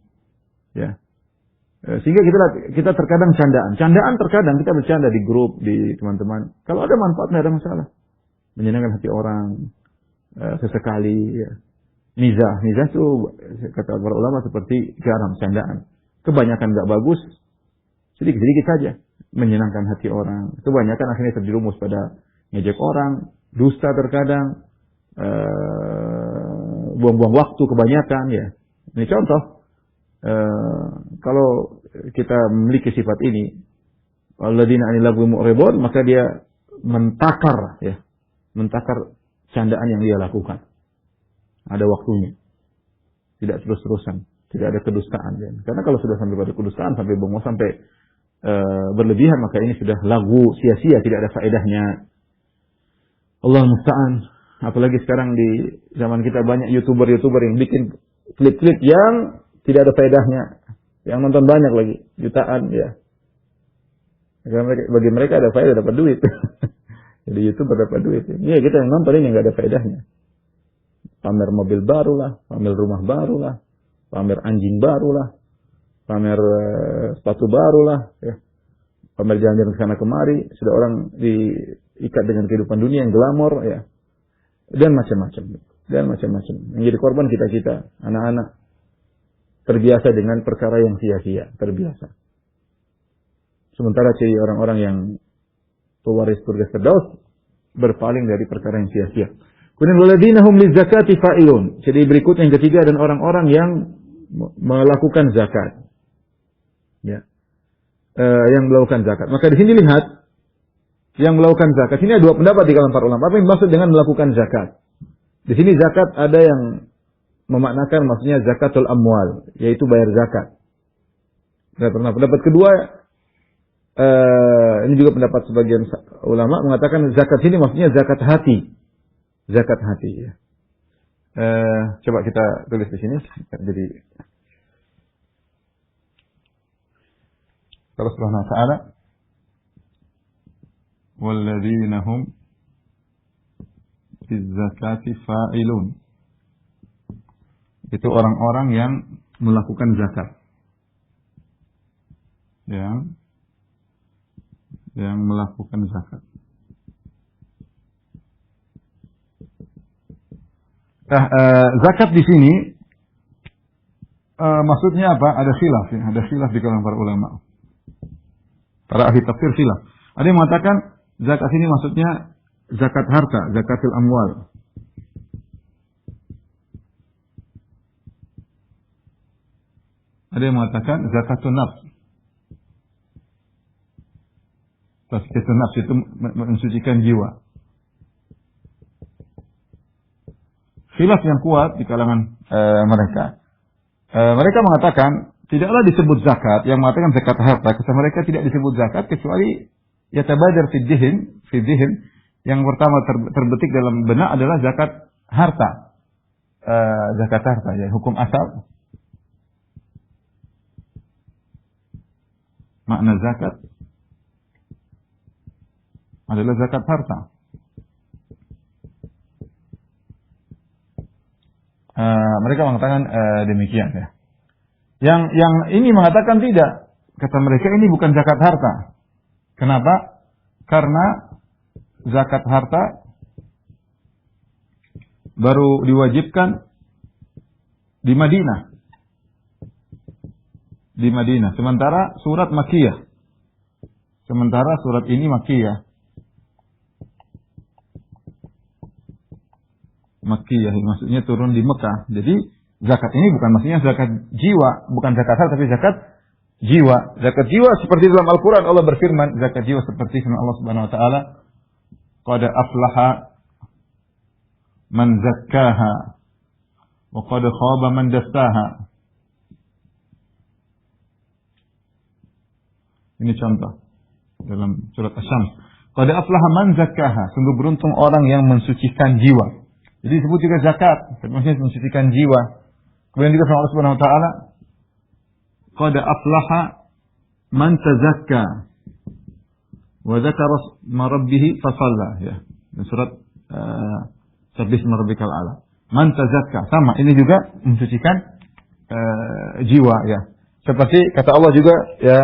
Ya. Sehingga kita terkadang candaan terkadang kita bercanda di grup, di teman-teman. Kalau ada manfaatnya ada masalah. Menyenangkan hati orang sesekali ya. Mizah itu kata para ulama seperti garam, candaan. Kebanyakan enggak bagus, sedikit-sedikit saja menyenangkan hati orang. Kebanyakan akhirnya terjerumus pada ngejek orang, dusta terkadang, buang-buang waktu kebanyakan ya. Ini contoh, kalau kita memiliki sifat ini, alladzina 'anil lagwi mu'ridun, maka dia mentakar candaan yang dia lakukan. Ada waktunya. Tidak terus-terusan, tidak ada kedustaan ya. Karena kalau sudah sampai pada kedustaan, sampai bohong, sampai berlebihan, maka ini sudah lagu, sia-sia, tidak ada faedahnya. Allah musta'an. Apalagi sekarang di zaman kita banyak YouTuber yang bikin klip-klip yang tidak ada faedahnya. Yang nonton banyak lagi, jutaan ya. Bagi mereka ada faedah, dapat duit. Jadi YouTuber dapat duit. Iya, kita yang nonton ini nggak ada faedahnya. Pamer mobil baru lah, pamer rumah baru lah, pamer anjing baru lah, pamer sepatu baru lah, ya. Pamer jalan-jalan ke sana kemari, sudah orang diikat dengan kehidupan dunia yang glamor ya. Dan macam-macam. Yang jadi korban kita, anak-anak terbiasa dengan perkara yang sia-sia, terbiasa. Sementara ciri orang-orang yang pewaris surga Firdaus berpaling dari perkara yang sia-sia. Kemudian walladzina hum lizakati fa'ilun. Jadi berikutnya yang ketiga dan orang-orang yang melakukan zakat. Ya. Yang melakukan zakat. Maka di sini lihat yang melakukan zakat. Ini ada dua pendapat di kalangan para ulama. Apa yang dimaksud dengan melakukan zakat? Di sini zakat ada yang memaknakan maksudnya zakatul amwal, yaitu bayar zakat. Pendapat kedua, ini juga pendapat sebagian ulama mengatakan zakat sini maksudnya zakat hati. Zakat hati ya. Coba kita tulis di sini. Jadi Allah Subhanahu wa taala walladzina hum bizzakati fa'ilun. Itu orang-orang yang melakukan zakat. Yang melakukan zakat. Nah, zakat di sini maksudnya apa? Ada khilaf ya, ada khilaf di kalangan para ulama. Para ahli tafsir khilaf. Ada yang mengatakan zakat ini maksudnya zakat harta, zakatul amwal. Ada yang mengatakan zakatun nafs. Zakatun nafs itu mensucikan jiwa. Khilaf yang kuat di kalangan mereka. Mereka mengatakan tidaklah disebut zakat, yang mengatakan zakat harta. Kata mereka tidak disebut zakat kecuali yatabadar fi dzihn. Yang pertama terbetik dalam benak adalah zakat harta. Zakat harta ya, hukum asal. Makna zakat adalah zakat harta. Mereka mengatakan demikian ya. Yang ini mengatakan tidak. Kata mereka ini bukan zakat harta. Kenapa? Karena zakat harta baru diwajibkan di Madinah. Di Madinah. Sementara surat Makkiyah. Sementara surat ini Makkiyah. Makkiyah maksudnya turun di Mekah. Jadi zakat ini bukan maksudnya zakat jiwa, bukan zakat harta tapi zakat jiwa. Zakat jiwa seperti dalam Al-Qur'an Allah berfirman, zakat jiwa seperti firman Allah Subhanahu wa taala, qad aflaha man zakkaha wa qad khaba man dassaha. Ini contoh dalam surat Asy-Syams. Qad aflaha man zakkaha, sungguh beruntung orang yang mensucikan jiwa. Jadi disebut juga zakat, maksudnya mensucikan jiwa. Kemudian juga Allah Subhanahu wa taala, qad aflaha man tazakka wa dzakara isma rabbih fa shalla ya. Surat Sabbih isma rabbikal a'la. Man tazakka sama ini juga mensucikan jiwa ya. Seperti kata Allah juga ya,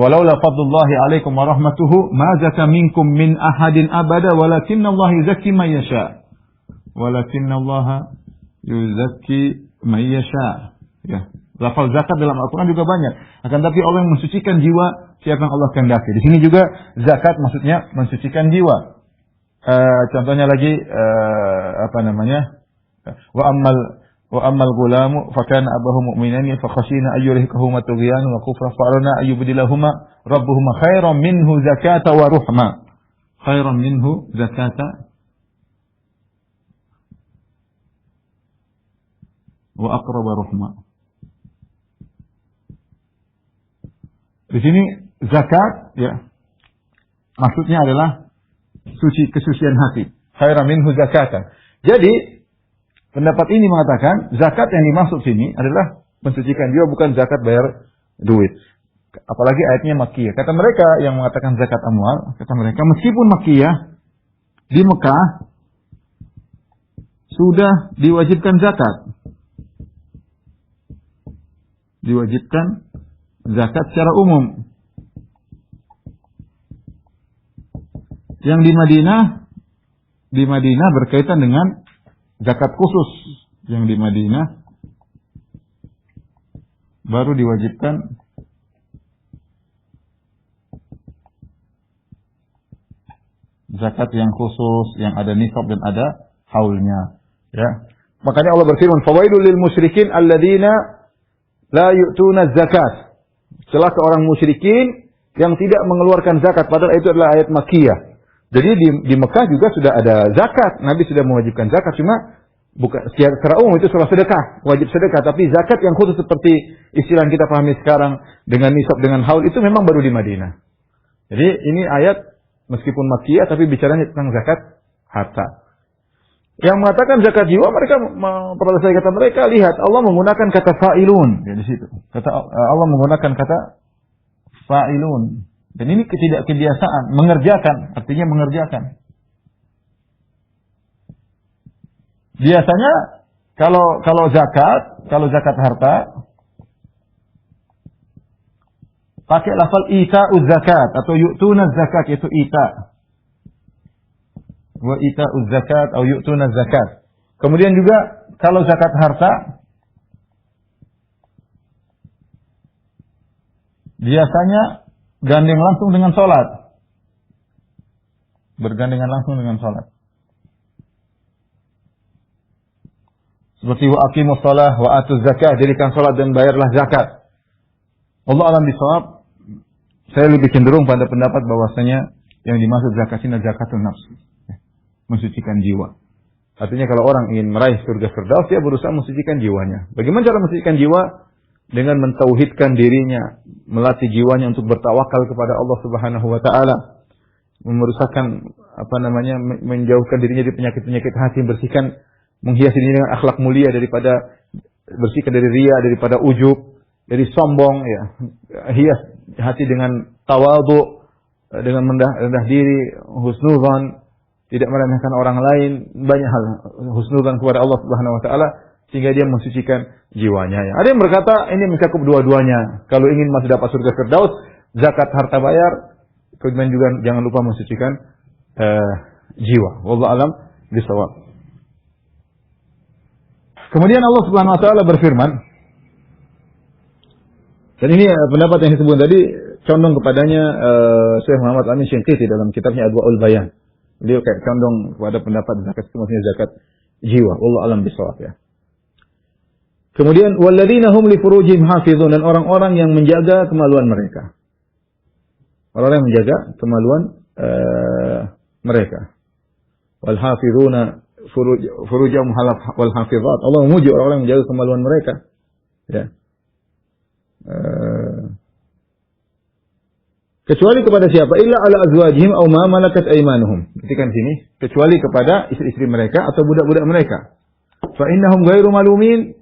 walaula fadlullahi 'alaikum wa rahmatuhu ma zaka minkum min ahadin abada walakinnallaha yuzakki man yasha. Walakinnallaha yuzakki man yasha. Ya. Lafal zakat dalam Al-Qur'an juga banyak. Akan tapi Allah yang mensucikan jiwa siapa yang Allah kehendaki. Di sini juga zakat maksudnya mensucikan jiwa. Contohnya lagi wa ammal gulamu fa kana abahu mu'minani fa khashina ayyurihkahuma tughyan wa kufra fa'alna ayyubdilahuma rabbuhuma khairan minhu zakata wa ruhma. Khairan minhu zakata wa aqraba ruhma. Di sini zakat ya maksudnya adalah kesucian hati. Khairan minhu zakatan. Jadi pendapat ini mengatakan zakat yang dimaksud sini adalah mensucikan jiwa, bukan zakat bayar duit. Apalagi ayatnya Makkiyah. Kata mereka yang mengatakan zakat amwal, kata mereka meskipun Makkiyah di Mekah sudah diwajibkan zakat. Diwajibkan zakat secara umum. Yang di Madinah berkaitan dengan zakat khusus. Yang di Madinah baru diwajibkan zakat yang khusus, yang ada nisab dan ada haulnya. Ya. Makanya Allah berfirman, "Fawailul lil musyrikin alladzina la yu'tuna zakat." Celaka orang musyrikin yang tidak mengeluarkan zakat, padahal itu adalah ayat Makkiyah. Jadi di Mekah juga sudah ada zakat. Nabi sudah mewajibkan zakat, cuma bukan secara umum itu salah sedekah, wajib sedekah, tapi zakat yang khusus seperti istilah yang kita pahami sekarang dengan nisab dengan haul itu memang baru di Madinah. Jadi ini ayat meskipun Makkiyah tapi bicaranya tentang zakat harta. Yang mengatakan zakat jiwa mereka memperoleh kata mereka, lihat Allah menggunakan kata fa'ilun ya di situ. Allah menggunakan kata fa'ilun. Dan ini ketidakkebiasaan, mengerjakan, artinya mengerjakan. Biasanya kalau zakat harta pakai lafal ita'uz zakat atau yu'tuna zakat, yaitu ita. Wa ita'uz zakat atau yu'tuna zakat. Kemudian juga kalau zakat harta biasanya gandeng langsung dengan salat. Bergandengan langsung dengan salat. Seperti wa aqimus shalah wa atuz zakah, dirikan salat dan bayarlah zakat. Allah alam bisawab, saya lebih cenderung pada pendapat bahwasanya yang dimaksud zakat ini zakatun nafs, mensucikan jiwa. Artinya kalau orang ingin meraih surga firdaus, dia berusaha mensucikan jiwanya. Bagaimana cara mensucikan jiwa? Dengan mentauhidkan dirinya, melatih jiwanya untuk bertawakal kepada Allah Subhanahu wa taala, merusakkan menjauhkan dirinya dari penyakit-penyakit hati, menghiasi diri dengan akhlak mulia, daripada bersihkan dari riya, daripada ujub, dari sombong, ya. Hias hati dengan tawadhu, dengan rendah diri, husnudzan, tidak meremehkan orang lain, banyak hal husnudzan kepada Allah Subhanahu wa taala sehingga dia mensucikan jiwanya, ya. Ada yang berkata ini mencakup dua-duanya. Kalau ingin masih dapat surga firdaus, zakat harta bayar, kemudian juga jangan lupa mensucikan jiwa. Wallahu alam bishawab. Kemudian Allah Subhanahu wa taala berfirman, dan ini pendapat yang disebut tadi condong kepadanya Syekh Muhammad Amin Syinqiti dalam kitabnya Adwaul Bayan. Beliau kayak condong kepada pendapat zakat itu maksudnya zakat jiwa. Wallahu alam bishawab, ya. Kemudian walladzina hum li furujihim hafizun, dan orang-orang yang menjaga kemaluan mereka. Orang-orang yang menjaga kemaluan mereka. Wal hafizuna furujahum wal hafizat. Allah memuji orang-orang yang menjaga kemaluan mereka. Ya. Kecuali kepada siapa? Illa ala azwajihim aw ma malakat aymanuhum. Perhatikan sini, kecuali kepada istri-istri mereka atau budak-budak mereka. Fa innahum ghairu malumin.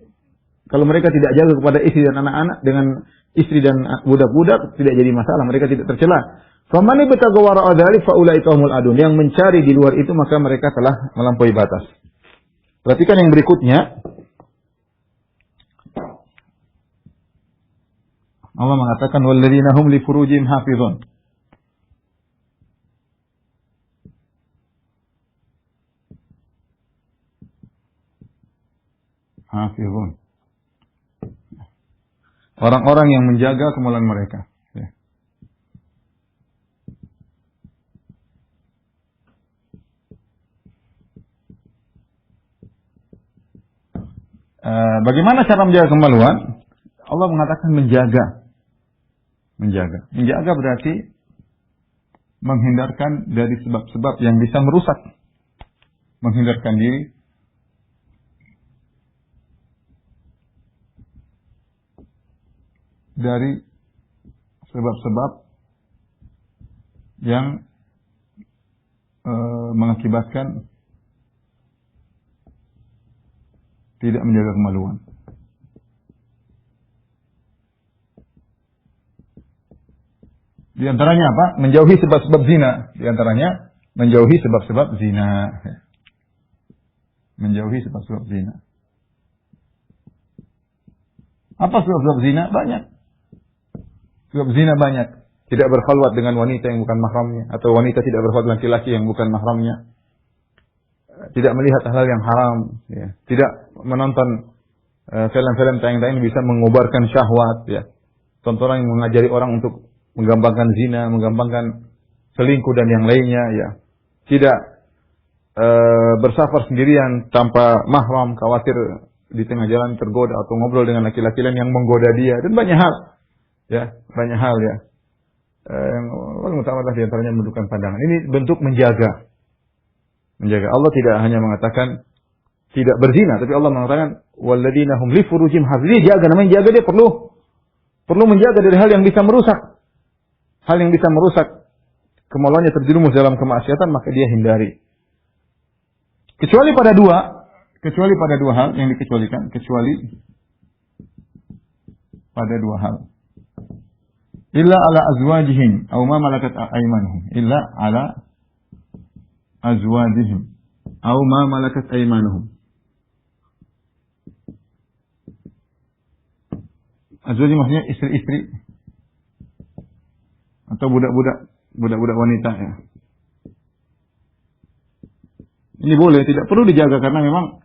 Kalau mereka tidak jaga kepada istri dan anak-anak, dengan istri dan budak-budak tidak jadi masalah, mereka tidak tercela. Faman ibtagha wara'a dzalik fa ulaika humul adun. Yang mencari di luar itu maka mereka telah melampaui batas. Perhatikan yang berikutnya. Allah mengatakan walladzina hum li furujihim hafizun. Hafizun. Orang-orang yang menjaga kemaluan mereka. Ya. Bagaimana cara menjaga kemaluan? Allah mengatakan menjaga. Menjaga berarti menghindarkan dari sebab-sebab yang bisa merusak. Menghindarkan diri dari sebab-sebab yang mengakibatkan tidak menjaga kemaluan. Di antaranya apa? Menjauhi sebab-sebab zina. Di antaranya menjauhi sebab-sebab zina. Menjauhi sebab-sebab zina. Apa sebab-sebab zina? Banyak. Sebab zina banyak. Tidak berkhalwat dengan wanita yang bukan mahramnya, atau wanita tidak berkhalwat dengan laki-laki yang bukan mahramnya. Tidak melihat hal yang haram, ya. Tidak menonton film-film tayang-tayang yang bisa mengobarkan syahwat, ya. Tontonan yang mengajari orang untuk menggampangkan zina, menggampangkan selingkuh dan yang lainnya, ya. tidak bersafar sendirian tanpa mahram, khawatir di tengah jalan tergoda atau ngobrol dengan laki-laki lain yang menggoda dia, dan banyak hal. Ya, banyak hal ya. Yang paling utama adalah di antaranya menundukkan pandangan. Ini bentuk menjaga. Menjaga. Allah tidak hanya mengatakan tidak berzina, tapi Allah mengatakan walladzina hum li furujihim hafizun. Jaga, namanya jaga, dia perlu menjaga dari hal yang bisa merusak. Hal yang bisa merusak kemaluannya, terjerumus dalam kemaksiatan, maka dia hindari. Kecuali pada dua hal yang dikecualikan, kecuali pada dua hal. Illa ala azwajihim aw ma malakat aymanuhum. Illa ala azwajihim aw ma malakat aymanuhum. Azwaj maksudnya istri-istri atau budak-budak wanita ya. Ini boleh, tidak perlu dijaga karena memang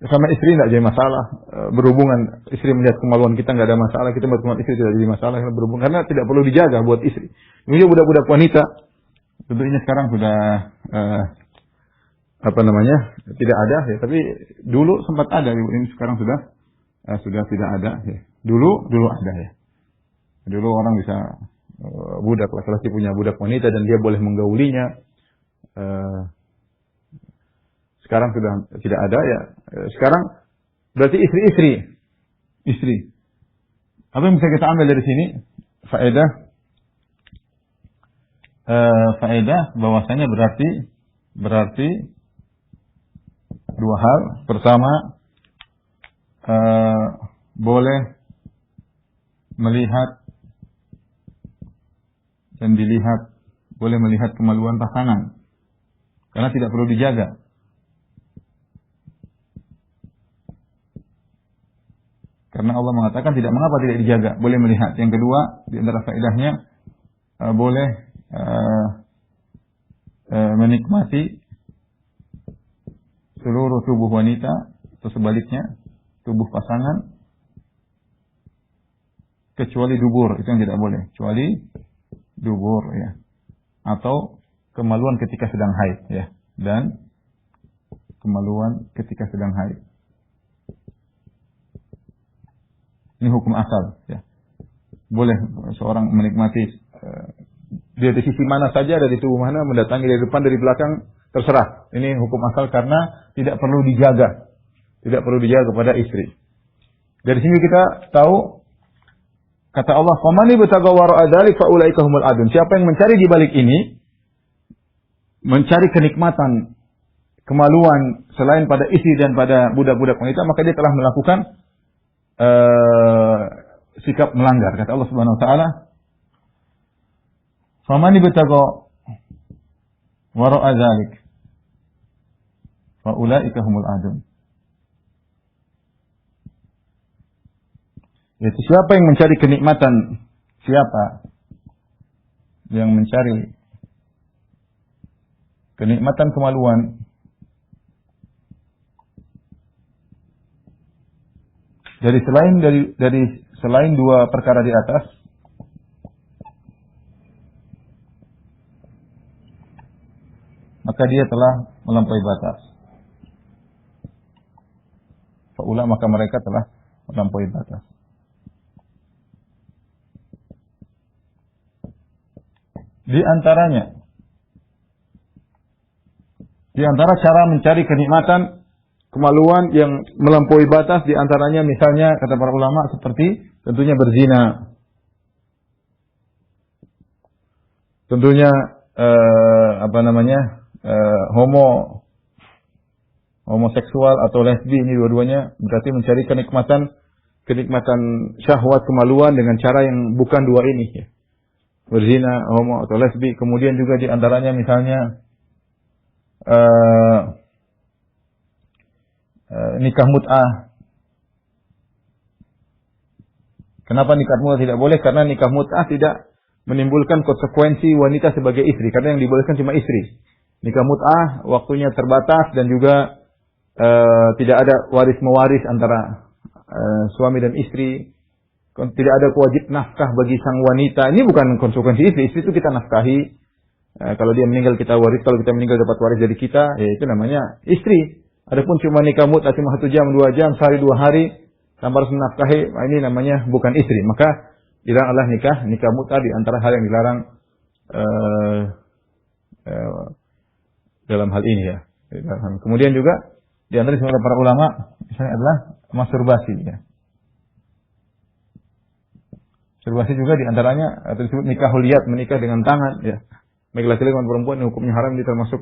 sama istri tidak jadi masalah. Berhubungan istri melihat kemaluan kita nggak ada masalah, kita berhubungan istri tidak jadi masalah berhubungan, karena tidak perlu dijaga buat istri. Ini budak-budak wanita, tentunya sekarang sudah tidak ada ya, tapi dulu sempat ada, ini sekarang sudah tidak ada ya. Dulu ada ya. Dulu orang bisa budak laki-laki punya budak wanita dan dia boleh menggaulinya. Sekarang sudah tidak ada ya. Sekarang berarti istri. Apa yang bisa kita ambil dari sini? Faedah bahwasanya berarti dua hal. Pertama, boleh melihat dan dilihat, boleh melihat kemaluan pasangan karena tidak perlu dijaga. Karena Allah mengatakan tidak, mengapa tidak dijaga, boleh melihat. Yang kedua, di antara faedahnya boleh menikmati seluruh tubuh wanita atau sebaliknya tubuh pasangan kecuali dubur, itu yang tidak boleh, kecuali dubur ya, atau kemaluan ketika sedang haid ya, dan kemaluan ketika sedang haid. Ini hukum asal ya. Boleh seorang menikmati dia di sisi mana saja, dari tubuh mana, mendatangi dari depan, dari belakang, terserah. Ini hukum asal karena tidak perlu dijaga. Tidak perlu dijaga kepada istri. Dari sini kita tahu kata Allah, "Famani bataga wara'a dzalik fa ulaika humul adun." Siapa yang mencari di balik ini, mencari kenikmatan, kemaluan selain pada istri dan pada budak-budak wanita, maka dia telah melakukan sikap melanggar. Kata Allah Subhanahu wa taala, "Famani bataga wara'a dzalik fa ulaika humul adun." Yaitu siapa yang mencari kenikmatan, siapa yang mencari kenikmatan kemaluan dari selain dua perkara di atas, maka dia telah melampaui batas. Faula, maka mereka telah melampaui batas. Di antara cara mencari kenikmatan kemaluan yang melampaui batas, di antaranya misalnya kata para ulama seperti tentunya berzina, tentunya homoseksual atau lesbi, ini dua-duanya berarti mencari kenikmatan syahwat kemaluan dengan cara yang bukan dua ini ya. Berzina, homo atau lesbi. Kemudian juga di antaranya misalnya nikah mut'ah. Kenapa nikah mut'ah tidak boleh? Karena nikah mut'ah tidak menimbulkan konsekuensi wanita sebagai istri, karena yang dibolehkan cuma istri. Nikah mut'ah waktunya terbatas dan juga tidak ada waris mewaris antara suami dan istri. Tidak ada kewajib nafkah bagi sang wanita. Ini bukan konsekuensi istri. Istri itu kita nafkahi, Kalau dia meninggal kita waris, kalau kita meninggal dapat waris dari kita, ya itu namanya istri. Adapun cuma nikah mut'ah cuma 1 jam, 2 jam, sehari 2 hari tanpa harus menafkahi, ini namanya bukan istri. Maka dilarang adalah nikah mut'ah di antara hal yang dilarang dalam hal ini ya. Kemudian juga di antara para ulama misalnya adalah masturbasi ya. Masturbasi juga di antaranya atau disebut nikahul yad, menikah dengan tangan ya. Baik laki-laki maupun perempuan yang hukumnya haram ini termasuk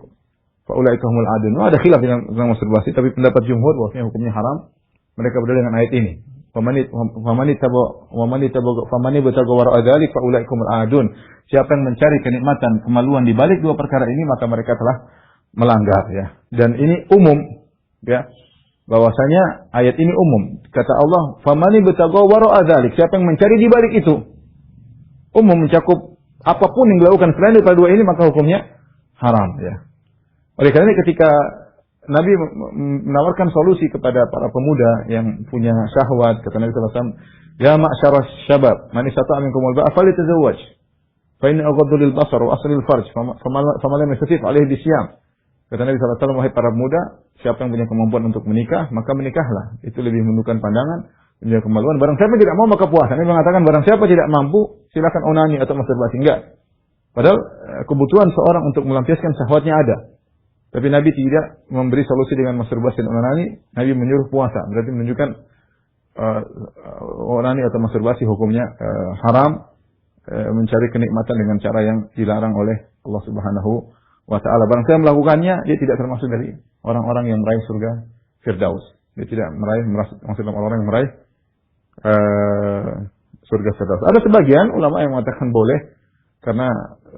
faulaika humul adun. Ada khilaf tentang masturbasi, tapi pendapat jumhur bahwasanya hukumnya haram. Mereka berdalil dengan ayat ini. Famani bataga wara'a dzalik faulaika humul adun. Siapa yang mencari kenikmatan, kemaluan di balik 2 perkara ini, maka mereka telah melanggar ya. Dan ini umum ya. Bahwasanya ayat ini umum. Kata Allah, famani bataga wara'a dzalik. Siapa yang mencari di balik itu. Umum, mencakup apapun yang dilakukan selain daripada 2 ini, maka hukumnya haram ya. Oleh karena ini ketika Nabi menawarkan solusi kepada para pemuda yang punya syahwat, kata Nabi sallallahu alaihi wasallam, "Ya ma'syarasy syabab, man istata'a minkumul ba'a falyatazawwaj. Fa inna aghaddu lil basar wa asli lil farj, fa lam yastati' alaihi bisyam." Kata Nabi sallallahu alaihi wasallam, wahai para pemuda, siapa yang punya kemampuan untuk menikah, maka menikahlah. Itu lebih menundukkan pandangan, punya kemaluan. Barang siapa tidak mau, maka puasa. Nabi mengatakan barang siapa tidak mampu, silakan onani atau masturbasi. Enggak. Padahal kebutuhan seorang untuk melampiaskan syahwatnya ada. Tapi Nabi tidak memberi solusi dengan masturbasi dan onani. Nabi menyuruh puasa. Berarti menunjukkan onani atau masturbasi hukumnya haram, mencari kenikmatan dengan cara yang dilarang oleh Allah Subhanahu wa taala. Barang siapa melakukannya, dia tidak termasuk dari orang-orang yang meraih surga Firdaus. Dia tidak masuk dalam orang-orang yang meraih surga Firdaus. Ada sebagian ulama yang mengatakan boleh karena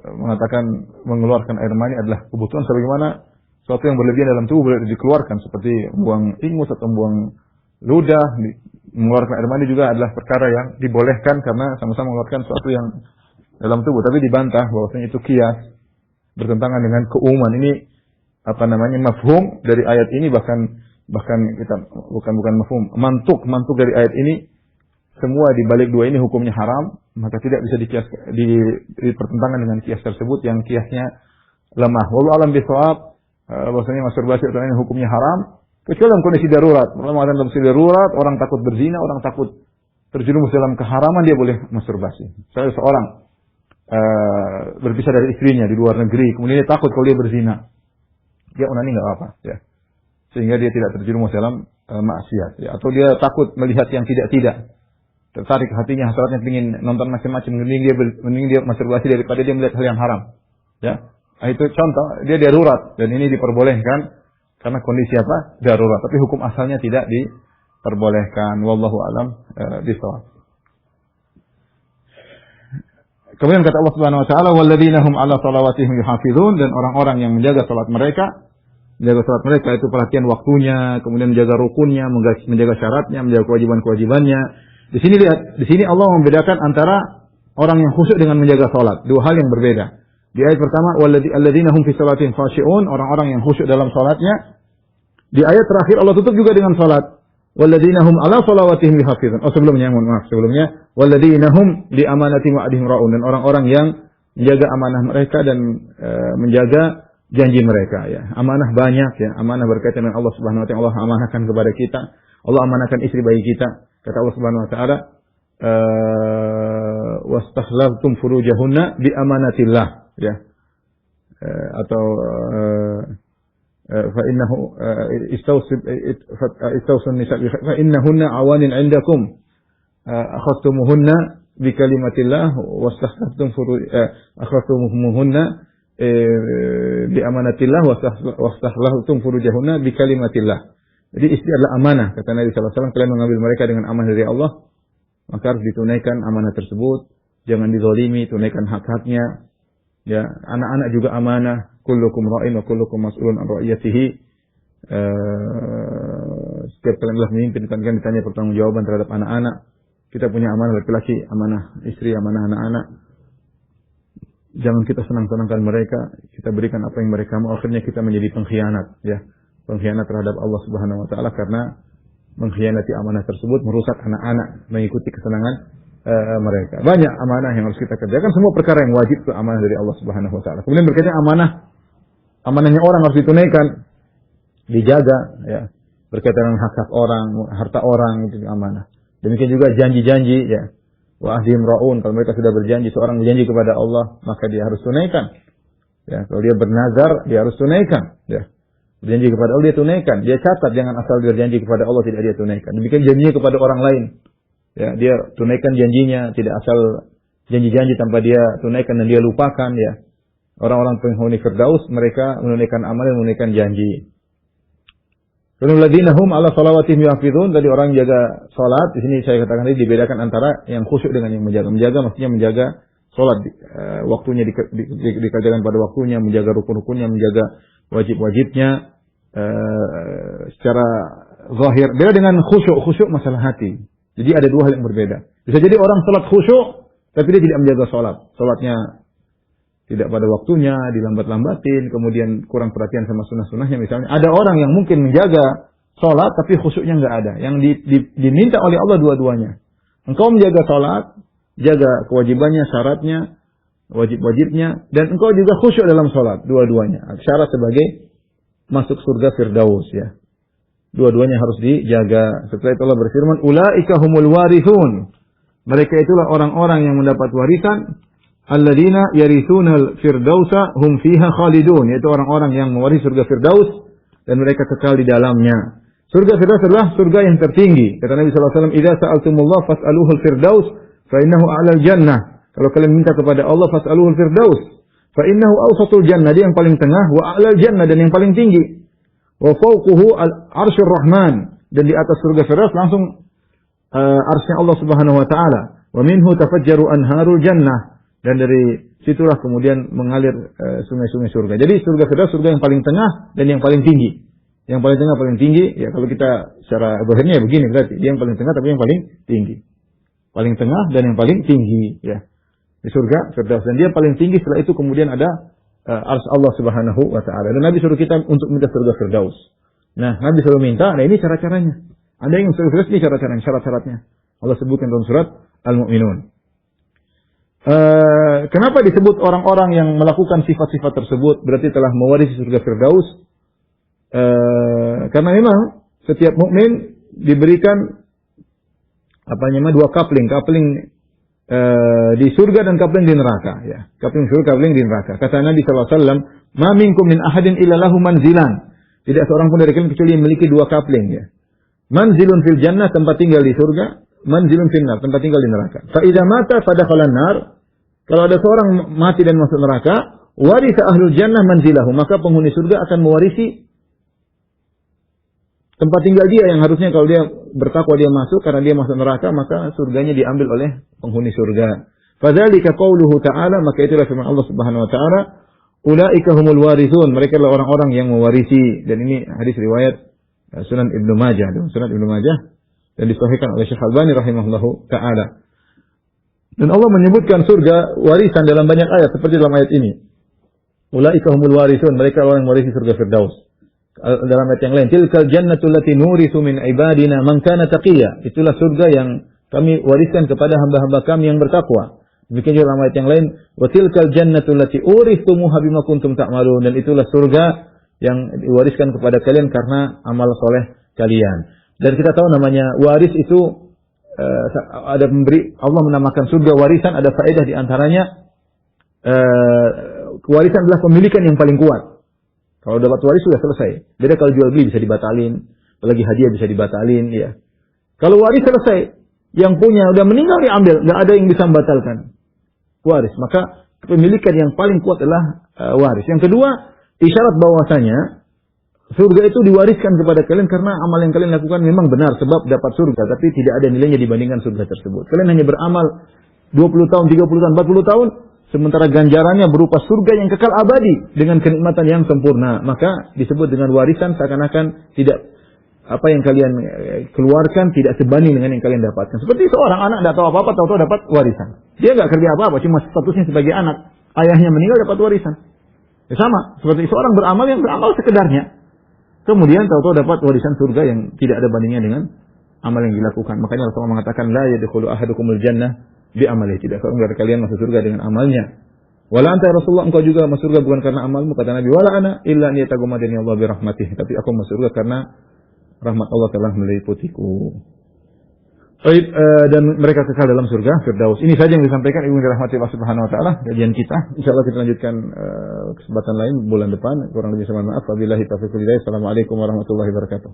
mengatakan mengeluarkan air mani adalah kebutuhan sebagaimana sesuatu yang berlebihan dalam tubuh boleh dikeluarkan seperti buang ingus atau buang ludah. Mengeluarkan air mani juga adalah perkara yang dibolehkan karena sama-sama mengeluarkan sesuatu yang dalam tubuh. Tapi dibantah bahwasanya itu qiyas, bertentangan dengan keumuman. Ini mafhum dari ayat ini, bahkan kita bukan mafhum, mantuk dari ayat ini. Semua di balik 2 ini hukumnya haram, maka tidak bisa dipertentangan dengan kias tersebut yang kiasnya lemah. Wallahu a'lam bishawab, bahwasanya masturbasi atau lain hukumnya haram kecuali dalam kondisi darurat. Dalam kondisi darurat, orang takut berzina, orang takut terjerumus dalam keharaman, dia boleh masturbasi. Misalnya seorang berpisah dari istrinya di luar negeri, kemudian dia takut kalau dia berzina, dia onani nggak apa-apa ya, sehingga dia tidak terjerumus dalam maksiat ya. Atau dia takut melihat yang tidak, tertarik hatinya, hasratnya ingin nonton macam-macam, mending dia masturbasi daripada dia melihat hal yang haram ya. Nah, itu contoh, dia darurat dan ini diperbolehkan karena kondisi apa? Darurat. Tapi hukum asalnya tidak diperbolehkan. Wallahu a'lam bishawab. Kemudian kata Allah Subhanahu wa taala, "Walladzina hum 'ala shalawatihim yuhafizun," dan orang-orang yang menjaga salat mereka. Menjaga salat mereka itu perhatian waktunya, kemudian menjaga rukunnya, menjaga syaratnya, menjaga kewajiban-kewajibannya. Di sini lihat, di sini Allah membedakan antara orang yang khusyuk dengan menjaga salat. 2 hal yang berbeda. Di ayat pertama, "Walladzina hum fi salatihim khashi'un," orang-orang yang khusyuk dalam salatnya. Di ayat terakhir Allah tutup juga dengan salat. "Walladzina hum 'ala shalawatihim yuhafizun." Oh, sebelumnya, "Walladzina hum li amanatihim wa 'ahdihim ra'un," dan orang-orang yang menjaga amanah mereka dan menjaga janji mereka ya. Amanah banyak ya. Amanah berkaitan dengan Allah Subhanahu wa taala. Allah amanahkan kepada kita. Allah amanahkan istri bagi kita. Kata Allah Subhanahu wa taala, "Wastahlaltum furujahunna bi amanatillah," ya. Atau fa innahu istawsun nisa fa innahunna awanin 'indakum akhadtumuhunna bi kalimatillah wastahlaltum akhadtumuhunna bi amanatillah wastahlaltum furujahunna bi kalimatillah. Jadi istri adalah amanah, kata Nabi sallallahu alaihi wasallam, kalian mengambil mereka dengan amanah dari Allah, maka harus ditunaikan amanah tersebut, jangan dizalimi, tunaikan hak-haknya. Ya, anak-anak juga amanah, kullukum ra'in wa kullukum mas'ulun an ra'iyatihi. Setiap kalian adalah pemimpin, kalian ditanya pertanggungjawaban terhadap anak-anak. Kita punya amanah laki-laki, amanah istri, amanah anak-anak. Jangan kita senang-senangkan mereka, kita berikan apa yang mereka mau, akhirnya kita menjadi pengkhianat, ya. Pengkhianat terhadap Allah Subhanahu wa taala karena mengkhianati amanah tersebut, merusak anak-anak mengikuti kesenangan mereka. Banyak amanah yang harus kita kerjakan, semua perkara yang wajib itu amanah dari Allah Subhanahu wa taala. Kemudian berkaitan amanahnya orang harus ditunaikan, dijaga ya. Berkaitan dengan hak orang, harta orang itu amanah. Demikian juga janji-janji ya. Wa ahdihim ra'un, kalau mereka sudah berjanji, seorang berjanji kepada Allah, maka dia harus tunaikan. Ya, kalau dia bernazar, dia harus tunaikan, ya. Berjanji kepada Allah dia tunaikan. Dia catat, jangan asal berjanji kepada Allah tidak dia tunaikan. Demikian janjinya kepada orang lain. Ya, dia tunaikan janjinya, tidak asal janji-janji tanpa dia tunaikan dan dia lupakan ya. Orang-orang penghuni Firdaus mereka menunaikan amal dan menunaikan janji. Alladzina hum ala salawatihim yuhafizun, tadi orang jaga salat, di sini saya katakan tadi dibedakan antara yang khusyuk dengan yang menjaga. Menjaga maksudnya menjaga salat waktunya dikerjakan pada waktunya, menjaga rukun-rukunnya, menjaga wajib-wajibnya secara zahir. Beda dengan khusyuk masalah hati. Jadi ada dua hal yang berbeda. Bisa jadi orang salat khusyuk tapi dia tidak menjaga salat. Salatnya tidak pada waktunya, dilambat-lambatin, kemudian kurang perhatian sama sunnah-sunnahnya misalnya. Ada orang yang mungkin menjaga sholat, tapi khusyuknya nggak ada. Yang diminta oleh Allah dua-duanya. Engkau menjaga sholat, jaga kewajibannya, syaratnya, wajib-wajibnya, dan engkau juga khusyuk dalam sholat, dua-duanya. Syarat sebagai masuk surga Firdaus ya. Dua-duanya harus dijaga. Setelah itu Allah berfirman, Ulaika humul warithun. Mereka itulah orang-orang yang mendapat warisan. Alladzina yarithunal firdausa hum fiha khalidun, yaitu orang-orang yang mewarisi surga Firdaus dan mereka kekal di dalamnya. Surga Firdaus adalah surga yang tertinggi. Kata Nabi sallallahu alaihi wasallam, "Idza sa'altumullah fas'aluhul firdaus fa innahu 'alal jannah." Kalau kalian minta kepada Allah fas'aluhul firdaus fa innahu awsatul jannah, dia yang paling tengah, wa 'alal jannah dan yang paling tinggi. Wa fawquhu al-'arsyur rahman, dan di atas surga Firdaus langsung arsy Allah Subhanahu wa taala. Wa minhu tafajjaru anharul jannah. Dan dari situlah kemudian mengalir sungai-sungai surga. Jadi surga Firdaus surga yang paling tengah dan yang paling tinggi. Yang paling tengah paling tinggi, ya kalau kita secara zahirnya ya begini berarti. Dia yang paling tengah tapi yang paling tinggi. Paling tengah dan yang paling tinggi ya. Di surga Firdaus, dan dia paling tinggi. Setelah itu kemudian ada arsy Allah Subhanahu wa taala. Dan Nabi suruh kita untuk minta surga Firdaus. Nah, Nabi suruh minta, nah ini cara-caranya. Anda yang surga Firdaus ini cara-caranya, syarat-syaratnya. Allah sebutkan dalam surat Al-Mu'minun. Kenapa disebut orang-orang yang melakukan sifat-sifat tersebut berarti telah mewarisi surga Firdaus? Karena memang setiap mukmin diberikan dua kapling di surga dan kapling di neraka ya. Kapling surga, kapling di neraka. Kata Nabi sallallahu alaihi wasallam, "Ma minkum min ahadin illa lahu manzilan." Tidak seorang pun dari kalian kecuali memiliki dua kapling ya. Manzilun fil jannah, tempat tinggal di surga. Manzilun finnar, tempat tinggal di neraka. Fa idza mata fadakhala nar. Kalau ada seorang mati dan masuk neraka, warisa ahlul jannah manzilahu, maka penghuni surga akan mewarisi tempat tinggal dia yang harusnya kalau dia bertakwa dia masuk, karena dia masuk neraka maka surganya diambil oleh penghuni surga. Fadzalika qauluhu ta'ala, maka itulah firman Allah Subhanahu wa taala, ulaika humul warithun, mereka adalah orang-orang yang mewarisi. Dan ini hadis riwayat Sunan Ibnu Majah, Sunan Ibnu Majah, dan disahihkan oleh Syekh Albani rahimahullahu taala. Dan Allah menyebutkan surga warisan dalam banyak ayat seperti dalam ayat ini. Ulaika humul warithun, mereka orang yang mewarisi surga Firdaus. Dalam ayat yang lain, tilkal jannatul lati nurithu min ibadina man kana taqiyya. Itulah surga yang kami wariskan kepada hamba-hamba kami yang bertakwa. Demikian juga dalam ayat yang lain, wa tilkal jannatul lati urithumuha bima kuntum ta'malun, dan itulah surga yang diwariskan kepada kalian karena amal soleh kalian. Dan kita tahu namanya waris itu ada memberi, Allah menamakan surga warisan, ada faedah di antaranya warisan adalah pemilikan yang paling kuat. Kalau dapat waris sudah selesai. Beda kalau jual beli bisa dibatalin, apalagi hadiah bisa dibatalin ya. Kalau waris selesai, yang punya udah meninggal diambil, nggak ada yang bisa membatalkan waris. Maka pemilikan yang paling kuat adalah waris. Yang kedua, isyarat bahwasanya surga itu diwariskan kepada kalian karena amal yang kalian lakukan memang benar sebab dapat surga, tapi tidak ada nilainya dibandingkan surga tersebut. Kalian hanya beramal 20 tahun, 30 tahun, 40 tahun, sementara ganjarannya berupa surga yang kekal abadi dengan kenikmatan yang sempurna. Maka disebut dengan warisan, seakan-akan tidak apa yang kalian keluarkan tidak sebanding dengan yang kalian dapatkan. Seperti seorang anak tidak tahu apa-apa, tahu-tahu dapat warisan. Dia nggak kerja apa-apa, cuma statusnya sebagai anak. Ayahnya meninggal dapat warisan. Ya sama, seperti seorang beramal yang beramal sekedarnya. Kemudian tahu-tahu dapat warisan surga yang tidak ada bandingnya dengan amal yang dilakukan. Makanya Rasulullah mengatakan la yadkhulu ahadukumul jannah bi amalihi. Tidak seorang dari kalian masuk surga dengan amalnya. Wala anta Rasulullah, engkau juga masuk surga bukan karena amalmu, kata Nabi. Wala ana illa an yataghammadani Allah bi rahmatihi. Tapi aku masuk surga karena rahmat Allah telah meliputiku. Baik, dan mereka kekal dalam surga Firdaus. Ini saja yang disampaikan Ibu dirahmati Allah Subhanahu wa taala kajian kita. Insyaallah kita lanjutkan kesempatan lain bulan depan. Kurang lebih saya mohon maaf. Wabillahi taufiq wal hidayah. Assalamualaikum warahmatullahi wabarakatuh.